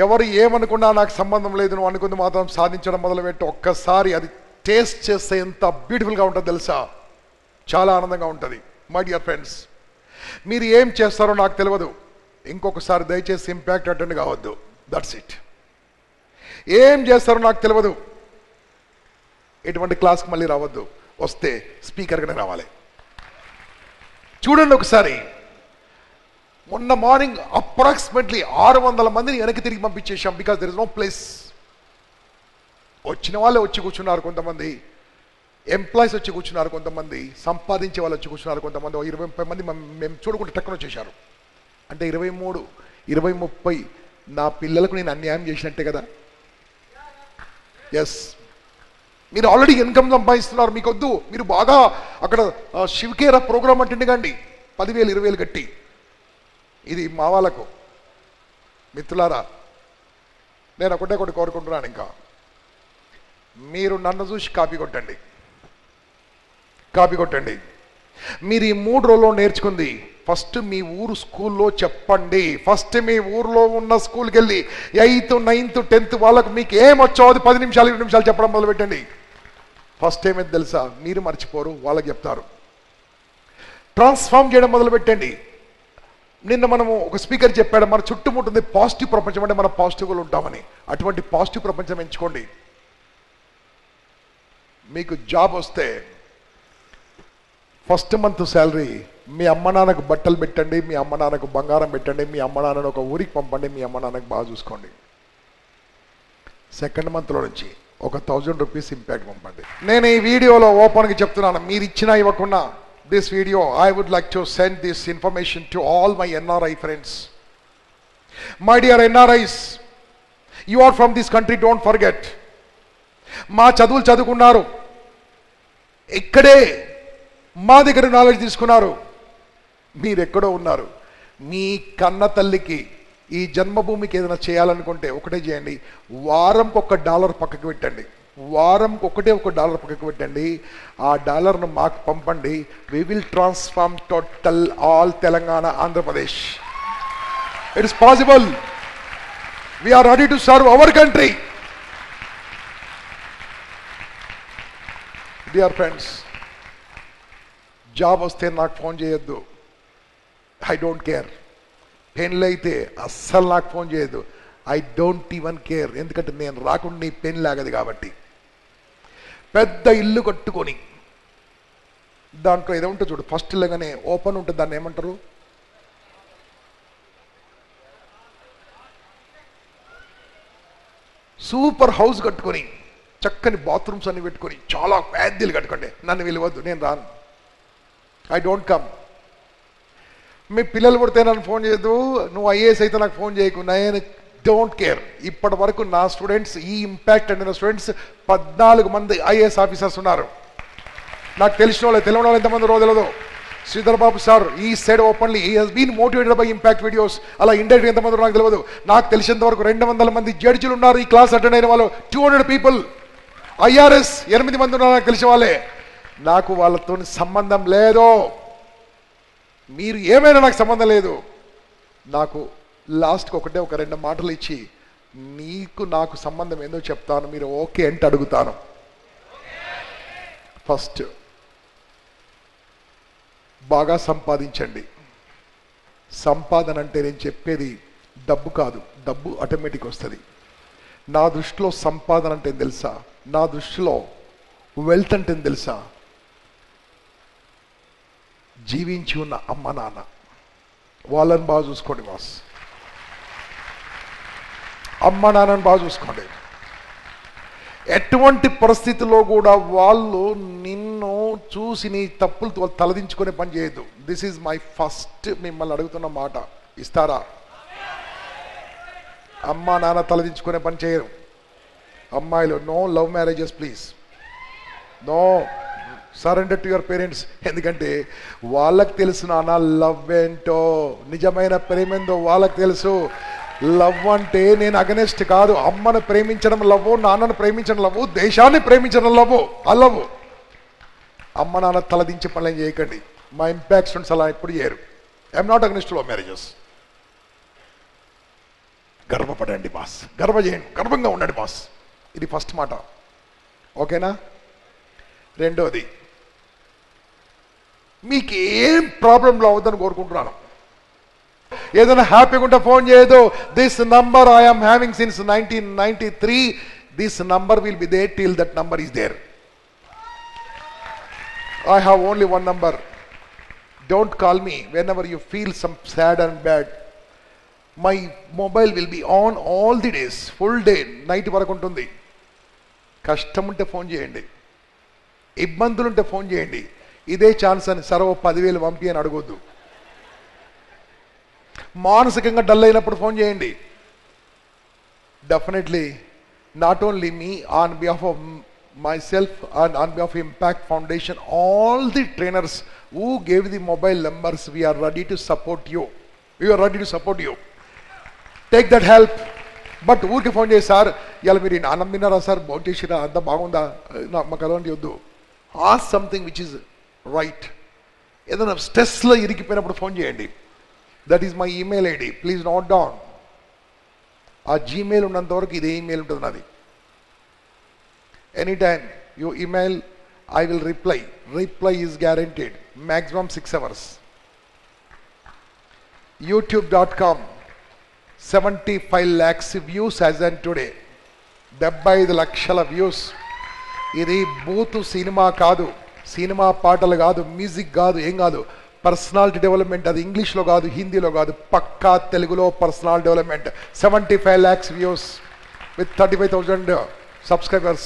Speaker 1: ఎవరు ఏమనుకున్నా నాకు సంబంధం లేదు, నువ్వు అనుకుంది మాత్రం సాధించడం మొదలుపెట్టి ఒక్కసారి అది టేస్ట్ చేస్తే ఎంత బ్యూటిఫుల్గా ఉంటుందో తెలుసా, చాలా ఆనందంగా ఉంటుంది. మై డియర్ ఫ్రెండ్స్, మీరు ఏం చేస్తారో నాకు తెలియదు. ఇంకొకసారి దయచేసి ఇంపాక్ట్ అటెండ్ కావద్దు. That's it. ఏం చేస్తారో నాకు తెలియదు. ఎటువంటి క్లాస్కి మళ్ళీ రావద్దు. వస్తే స్పీకర్గానే రావాలి. చూడండి ఒకసారి, మొన్న మార్నింగ్ అప్రాక్సిమేట్లీ 600 మందిని వెనక్కి తిరిగి పంపించేశాం. Because there is no place. వచ్చిన వాళ్ళే వచ్చి కూర్చున్నారు, కొంతమంది ఎంప్లాయీస్ వచ్చి కూర్చున్నారు, కొంతమంది సంపాదించే వాళ్ళు వచ్చి కూర్చున్నారు, కొంతమంది 20-30 మంది మేము చూడకుండా టక్కున వచ్చేసారు. అంటే 23, 20, 30 నా పిల్లలకు నేను అన్యాయం చేసినట్టే కదా. ఎస్, మీరు ఆల్రెడీ ఇన్కమ్ సంపాదిస్తున్నారు, మీకు వద్దు. మీరు బాగా అక్కడ శివకేర ప్రోగ్రామ్ అటెండ్ కండి, 10,000, 20,000 కట్టి. ఇది మా వాళ్ళకు. మిత్రులారా, నేను ఒకటి కోరుకుంటున్నాను, ఇంకా మీరు నన్ను చూసి కాపీ కొట్టండి. మీరు ఈ 3 రోజుల్లో నేర్చుకుంది ఫస్ట్ మీ ఊరు స్కూల్లో చెప్పండి. ఫస్ట్ మీ ఊర్లో ఉన్న స్కూల్కి వెళ్ళి 8th, 9th, 10th వాళ్ళకు మీకు ఏమొచ్చో అది 10 నిమిషాలు, 20 నిమిషాలు చెప్పడం మొదలుపెట్టండి. ఫస్ట్ ఏమైంది తెలుసా, మీరు మర్చిపోరు, వాళ్ళకి చెప్తారు. ట్రాన్స్ఫార్మ్ చేయడం మొదలుపెట్టండి. నిన్న మనము ఒక స్పీకర్ చెప్పాడు, మన చుట్టుముట్టుంది పాజిటివ్ ప్రపంచం, అంటే మనం పాజిటివ్గా ఉంటామని. అటువంటి పాజిటివ్ ప్రపంచం ఎంచుకోండి. మీకు జాబ్ వస్తే ఫస్ట్ మంత్ శాలరీ మీ అమ్మ నాన్నకు బట్టలు పెట్టండి, మీ అమ్మ నాన్నకు బంగారం పెట్టండి, మీ అమ్మ నాన్నను ఒక ఊరికి పంపండి, మీ అమ్మ నాన్నకు బాగా చూసుకోండి. సెకండ్ మంత్లో నుంచి ఒక 1000 రూపీస్ ఇంపాక్ట్ పంపండి. నేను ఈ వీడియోలో ఓపెన్గా చెప్తున్నాను, మీరు ఇచ్చినా ఇవ్వకుండా, this video I would like to send this information to all my NRI friends. My dear NRIs, you are from this country, don't forget. మా చదువులు చదువుకున్నారు, ఇక్కడే మా దగ్గర నాలెడ్జ్ తీసుకున్నారు. మీరెక్కడో ఉన్నారు. మీ కన్న తల్లికి ఈ జన్మభూమికి ఏదైనా చేయాలనుకుంటే ఒకటే చేయండి, వారంకి $1 పక్కకు పెట్టండి. వారంకి $1 పక్కకు పెట్టండి. ఆ డాలర్ను మాకు పంపండి. We will transform total all Telangana, Andhra Pradesh. It is possible. We are ready to serve our country. Dear friends, job వస్తే నాకు ఫోన్ చేయొద్దు. I don't care. పెన్లు అయితే అస్సలు నాకు ఫోన్ చేయొద్దు. I don't even care. ఎందుకంటే నేను రాకుండా నీ పెన్ లాగదు కాబట్టి. పెద్ద ఇల్లు కట్టుకొని దాంట్లో ఏదో ఉంటుంది చూడు, ఫస్ట్ ఇల్లుగానే ఓపెన్ ఉంటుంది, దాన్ని ఏమంటారు? సూపర్ హౌస్ కట్టుకొని చక్కని బాత్రూమ్స్ అన్ని పెట్టుకొని చాలా పెద్ద ఇల్లు కట్టుకోండి. నన్ను విలువద్దు, నేను రాను. I don't come. మీ పిల్లలు పుడితే నన్ను ఫోన్ చేయొద్దు. నువ్వు ఐఏఎస్ అయితే నాకు ఫోన్ చేయకు. నేను డోంట్ కేర్. ఇప్పటి వరకు నా స్టూడెంట్స్, ఈ ఇంపాక్ట్ అండ్ స్టూడెంట్స్ 14 మంది ఐఏఎస్ ఆఫీసర్స్ ఉన్నారు. నాకు తెలిసిన వాళ్ళు, తెలియని వాళ్ళు ఎంతమంది రోజు తెలియదు. శ్రీధర్ బాబు సార్ ఈ side openly he has been motivated by impact videos. అలా ఇండైరెక్ట్ ఎంతమంది నాకు తెలియదు. నాకు తెలిసినంత వరకు 200 మంది జడ్జిలు ఉన్నారు ఈ క్లాస్ అటెండ్ అయిన వాళ్ళు. 200 పీపుల్. ఐఆర్ఎస్ 8 మంది ఉన్నారు నాకు తెలిసిన వాళ్ళే. నాకు వాళ్ళతో సంబంధం లేదు. మీరు ఏమైనా నాకు సంబంధం లేదు. నాకు లాస్ట్కి ఒక 2 మాటలు ఇచ్చి నీకు నాకు సంబంధం ఏందో చెప్తాను, మీరు ఓకే అంటే అడుగుతాను. ఫస్ట్, బాగా సంపాదించండి. సంపాదన అంటే నేను చెప్పేది డబ్బు కాదు. డబ్బు ఆటోమేటిక్ వస్తుంది. నా దృష్టిలో సంపాదన అంటే తెలుసా? నా దృష్టిలో వెల్త్ అంటే తెలుసా? జీవించి ఉన్న అమ్మ నాన్న, వాళ్ళని బాగా చూసుకోండి బాస్. అమ్మ నాన్నని బాగా చూసుకోండి. ఎటువంటి పరిస్థితుల్లో కూడా వాళ్ళు నిన్ను చూసి నీ తప్పులు తలదించుకునే పని చేయొద్దు. దిస్ ఈజ్ మై ఫస్ట్ మిమ్మల్ని అడుగుతున్న మాట. ఇస్తారా? అమ్మ నాన్న తలదించుకునే పని చేయరు. అమ్మాయిలు, no love marriages please. No, surrender to your parents. ఎందుకంటే వాళ్ళకి తెలుసు నాన్న లవ్ ఏంటో, నిజమైన ప్రేమేందో వాళ్ళకి తెలుసు. లవ్ అంటే నేను అగనెస్ట్ కాదు. అమ్మను ప్రేమించడం లవ్, నాన్నను ప్రేమించడం లవ్, దేశాన్ని ప్రేమించడం లవ్. అల్లవు. అమ్మ నాన్న తలదించే పనులు ఏం చేయకండి. మా ఇంపాక్ట్ స్టూడెంట్స్ అలా ఎప్పుడు చేయరు. I'm not against love marriages. గర్వపడండి బాస్, గర్వ చేయండి, గర్వంగా ఉండండి బాస్. ఇది ఫస్ట్ మాట. ఓకేనా? రెండోది, మీకు ఏం ప్రాబ్లంలో అవద్దని కోరుకుంటున్నాను. ఏదైనా హ్యాపీగా ఉంటే ఫోన్ చేయదు. This number I am having since 1993. This number will be there till that number is there. I have only one number. Don't call me whenever you feel some sad and bad. My mobile will be on all the days, full day, night వరకు ఉంటుంది. కష్టం ఉంటే ఫోన్ చేయండి, ఇబ్బందులు ఉంటే ఫోన్ చేయండి. ఇదే ఛాన్స్ అని సర్వ 10,000 పంపి అని అడగొద్దు. మానసికంగా డల్ అయినప్పుడు ఫోన్ చేయండి. Definitely not only me, on behalf of myself and on behalf of Impact Foundation, all the trainers who gave the mobile numbers, we are ready to support you. We are ready to support you. Take that help. But ఊరికి ఫోన్ చేసి సార్ ఇలా మీరు అన్నం తిన్నారా సార్, భోజనం చేసిరా, అంతా బాగుందా, మాకు అలాంటి వద్దు. Ask something which is right. ఏదైనా స్ట్రెస్లో ఇరికిపోయినప్పుడు ఫోన్ చేయండి. That is my email ID. Please note down. ఆ జీమెయిల్ ఉన్నంత వరకు ఇదే ఈమెయిల్ ఉంటుంది నాది. Anytime you email, I will reply. Reply is guaranteed. Maximum 6 hours. YouTube.com 75 lakhs views as on today. 75 లక్షల వ్యూస్. ఇది బూతు సినిమా కాదు, సినిమా పాటలు కాదు, మ్యూజిక్ కాదు, ఏం కాదు. Personality development. అది ఇంగ్లీష్లో కాదు, హిందీలో కాదు, పక్కా తెలుగులో personal development. 75 lakhs views with 35,000 subscribers.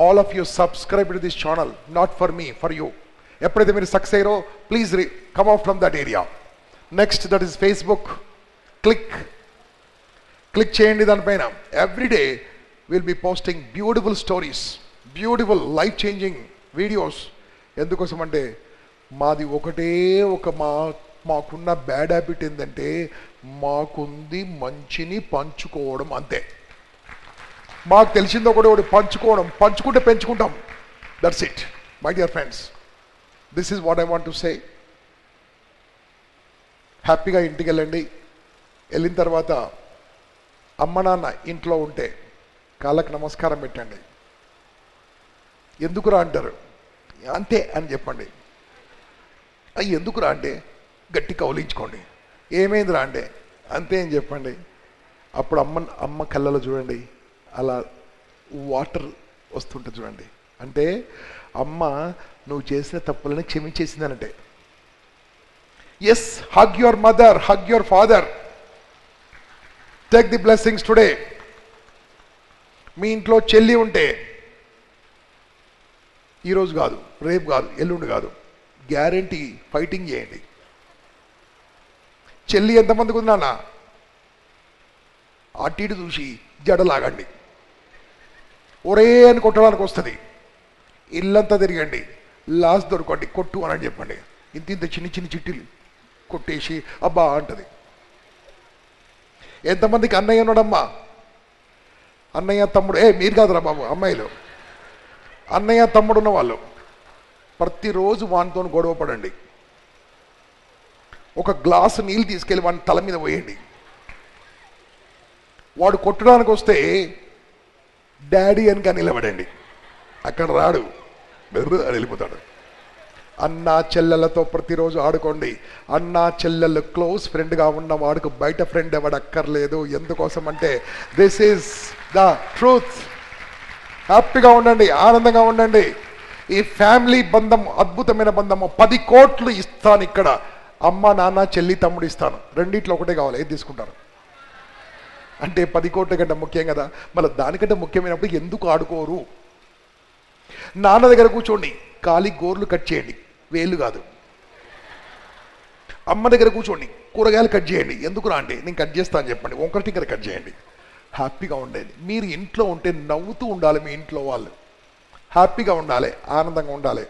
Speaker 1: All of you subscribe to this channel, not for me, for you. ఎప్పుడైతే మీరు సక్సెస్ అయ్యారో please come out from that area. Next, that is Facebook. Click చేయండి దానిపైన. Every day we'll be posting beautiful stories, beautiful life changing videos. ఎందుకోసం అంటే మాది ఒకటే మాకున్న బ్యాడ్ హ్యాబిట్ ఏంటంటే మాకుంది మంచిని పంచుకోవడం, అంతే. మాకు తెలిసిందో కూడా ఒకటి పంచుకోవడం, పంచుకుంటే పెంచుకుంటాం. That's it my dear friends. This is what I want to say. హ్యాపీగా ఇంటికి వెళ్ళండి. వెళ్ళిన తర్వాత అమ్మ నాన్న ఇంట్లో ఉంటే కాళ్ళకు నమస్కారం పెట్టండి. ఎందుకురా అంటారు, అంతే అని చెప్పండి. అయ్యి ఎందుకురా అంటే గట్టి కౌలించుకోండి. ఏమైందిరా అంటే అంతే అని చెప్పండి. అప్పుడు అమ్మ కళ్ళలో చూడండి అలా వాటర్ వస్తుంటుంది చూడండి. అంటే అమ్మ నువ్వు చేసిన తప్పులను క్షమించేసిందనంటే. Yes, hug your mother, hug your father, take the blessings today. మీ ఇంట్లో చెల్లి ఉంటే ఈరోజు కాదు, రేపు కాదు, ఎల్లుండి కాదు, గ్యారంటీ ఫైటింగ్ చేయండి. చెల్లి ఎంతమందికి ఉందన్నా అటు ఇటు చూసి జడలాగండి. ఒరే అని కొట్టడానికి వస్తుంది. ఇల్లంతా తిరగండి, లాస్ట్ దొరకండి, కొట్టు అని చెప్పండి. ఇంత చిన్ని చిన్ని చిట్టీలు కొట్టేసి అబ్బా అంటది. ఎంతమందికి అన్నయ్య ఉన్నాడమ్మా, అన్నయ్య తమ్ముడు, మీరు కాదురా బాబు అమ్మాయిలు, అన్నయ్య తమ్ముడు ఉన్న వాళ్ళు ప్రతిరోజు వానితో గొడవ పడండి. ఒక గ్లాసు నీళ్ళు తీసుకెళ్ళి వాని తల మీద పోయండి. వాడు కొట్టడానికి వస్తే డాడీ అని నిలబడండి. అక్కడ రాడు, వెళ్ళిపోతాడు. అన్నా చెల్లెళ్ళతో ప్రతిరోజు ఆడుకోండి. అన్నా చెల్లెళ్ళు క్లోజ్ ఫ్రెండ్గా ఉన్న వాడికి బయట ఫ్రెండ్ ఎవడక్కర్లేదు. ఎందుకోసం అంటే దిస్ ఈజ్ ద ట్రూత్. హ్యాపీగా ఉండండి, ఆనందంగా ఉండండి. ఈ ఫ్యామిలీ బంధం అద్భుతమైన బంధము. 10 కోట్లు ఇస్తాను ఇక్కడ. అమ్మ నాన్న చెల్లి తమ్ముడు ఇస్తాను, రెండిట్లో ఒకటే కావాలి, ఏది తీసుకుంటారు అంటే 10 కోట్ల కంటే ముఖ్యం కదా. మళ్ళీ దానికంటే ముఖ్యమైనప్పుడు ఎందుకు ఆడుకోరు? నాన్న దగ్గర కూర్చోండి, కాలి గోర్లు కట్ చేయండి, వేలు కాదు. అమ్మ దగ్గర కూర్చోండి, కూరగాయలు కట్ చేయండి. ఎందుకు రా అంటే నేను కట్ చేస్తా అని చెప్పండి, ఒకటి ఇక్కడ కట్ చేయండి. హ్యాపీగా ఉండేది. మీరు ఇంట్లో ఉంటే నవ్వుతూ ఉండాలి. మీ ఇంట్లో వాళ్ళు హ్యాపీగా ఉండాలి, ఆనందంగా ఉండాలి.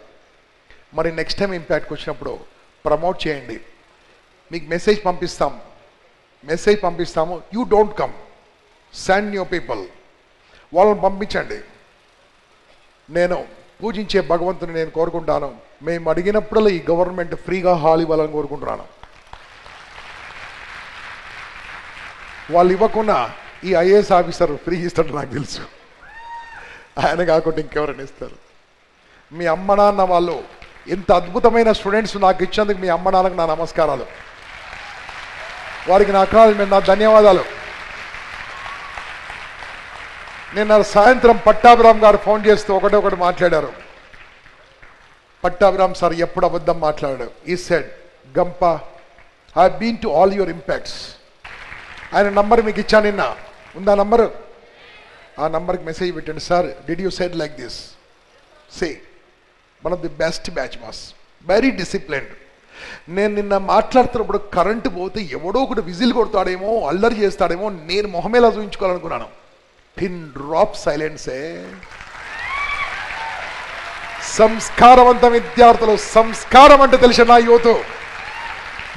Speaker 1: మరి నెక్స్ట్ టైం ఇంపాక్ట్కి వచ్చినప్పుడు ప్రమోట్ చేయండి. మీకు మెసేజ్ పంపిస్తాము. You don't come, send your people, వాళ్ళని పంపించండి. నేను పూజించే భగవంతుని నేను కోరుకుంటాను. మేము అడిగినప్పుడల్లా ఈ గవర్నమెంట్ ఫ్రీగా హాల్ ఇవ్వాలని కోరుకుంటున్నాను. వాళ్ళు ఇవ్వకుండా ఈ ఐఏఎస్ ఆఫీసర్ ఫ్రీ ఇస్తాడు నాకు తెలుసు. ఆయన కాకుండా ఇంకెవరైనా ఇస్తారు. మీ అమ్మ నాన్న వాళ్ళు ఇంత అద్భుతమైన స్టూడెంట్స్ నాకు ఇచ్చినందుకు మీ అమ్మ నాన్నకు నా నమస్కారాలు, వారికి నా ధన్యవాదాలు. నిన్న సాయంత్రం పట్టాభిరామ్ గారు ఫోన్ చేస్తూ ఒకటి మాట్లాడారు. పట్టాభిరామ్ సార్ ఎప్పుడు అబద్ధం మాట్లాడాడు. ఈ సెడ్, గంప, I been to all your impacts. ఆయన నంబర్ మీకు ఇచ్చాను నిన్న, ఉందా నంబరు? ఆ నంబర్కి మెసేజ్ పెట్టండి. Sir, did you said like this? Say one of the best batch mass, very disciplined. నేను నిన్న మాట్లాడుతున్నప్పుడు కరెంటు పోతే ఎవడో ఒకటి విజిల్ కొడతాడేమో, అల్లరి చేస్తాడేమో, నేను మొహమేలా చూపించుకోవాలనుకున్నాను. Pin drop సైలెన్సే. సంస్కారవంత విద్యార్థులు, సంస్కారం అంటే తెలిసిన నా యూత్,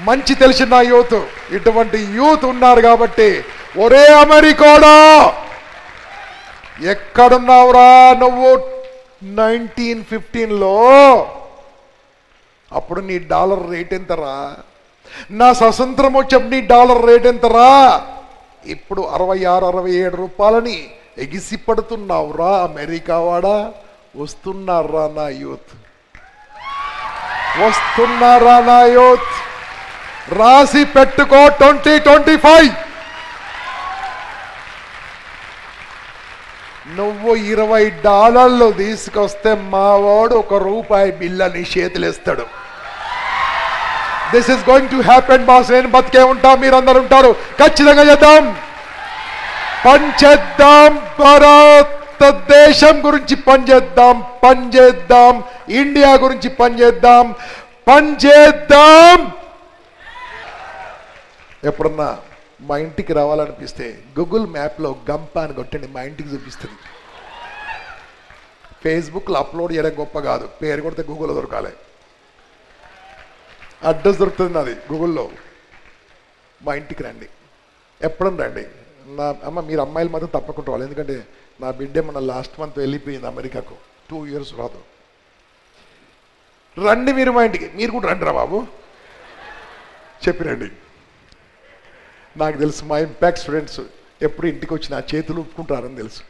Speaker 1: మంచి తెలిసిన నా యూత్, ఇటువంటి యూత్ ఉన్నారు కాబట్టి, ఒరే అమెరికాలో ఎక్కడున్నావురా నువ్వు? 1915లో అప్పుడు నీ డాలర్ రేట్ ఎంతరా? నా స్వతంత్రం వచ్చి నీ డాలర్ రేట్ ఎంతరా? ఇప్పుడు 66-67 రూపాయలని ఎగిసి పడుతున్నావురా అమెరికా వాడా? వస్తున్నారా నా యూత్? వస్తున్నారా నా యూత్? రాసి పెట్టుకో 2025. నువ్వు $20 తీసుకొస్తే మావాడు ₹1 బిల్ల నీ చేతులేస్తాడు. This is going to happen boss. నేను బతికే ఉంటా, మీరందరూ ఉంటారు. ఖచ్చితంగా చేద్దాం, పనిచేద్దాం. భారతదేశం గురించి పనిచేద్దాం, ఇండియా గురించి పనిచేద్దాం. ఎప్పుడన్నా మా ఇంటికి రావాలనిపిస్తే గూగుల్ మ్యాప్లో గంప అని కొట్టండి, మా ఇంటికి చూపిస్తుంది. ఫేస్బుక్లో అప్లోడ్ చేయడం గొప్ప కాదు, పేరు కొడితే గూగుల్లో దొరకాలి. అడ్రస్ దొరుకుతుంది నాది గూగుల్లో. మా ఇంటికి రండి, ఎప్పుడన్నా రండి. నా అమ్మ, మీరు అమ్మాయిలు మాత్రం తప్పకుండా రావాలి, ఎందుకంటే నా బిడ్డ మన లాస్ట్ మంత్ వెళ్ళిపోయింది అమెరికాకు, 2 years రాదు. రండి మీరు మా ఇంటికి, మీరు కూడా రండి రా బాబు, చెప్పి రండి. నాకు తెలుసు మా ఇంపాక్ట్ స్టూడెంట్స్ ఎప్పుడు ఇంటికి వచ్చి నా చేతులు ఊపుకుంటారని తెలుసు.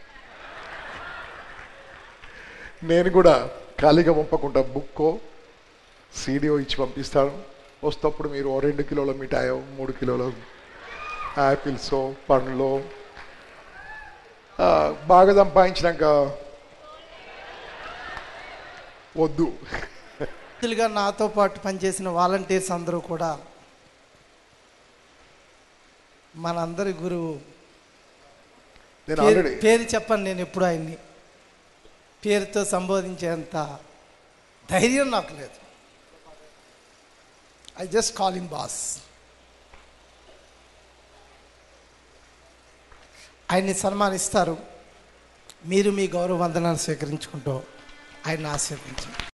Speaker 1: నేను కూడా ఖాళీగా పంపకుండా బుక్కో సీడీఓ ఇచ్చి పంపిస్తాను. వస్తప్పుడు మీరు 2 కిలోల మిఠాయో 3 కిలోల యాపిల్సో పండ్లో బాగా సంపాదించినాక వద్దు.
Speaker 11: నాతో పాటు పనిచేసిన వాలంటీర్స్ అందరూ కూడా మనందరి గురువు. పేరు చెప్పండి, నేను ఎప్పుడు ఆయన్ని పేరుతో సంబోధించేంత ధైర్యం నాకు లేదు. I just call him boss. ఆయన్ని సన్మానిస్తారు. మీరు మీ గౌరవ వందనాన్ని స్వీకరించుకుంటూ ఆయన ఆశీర్వదించండి.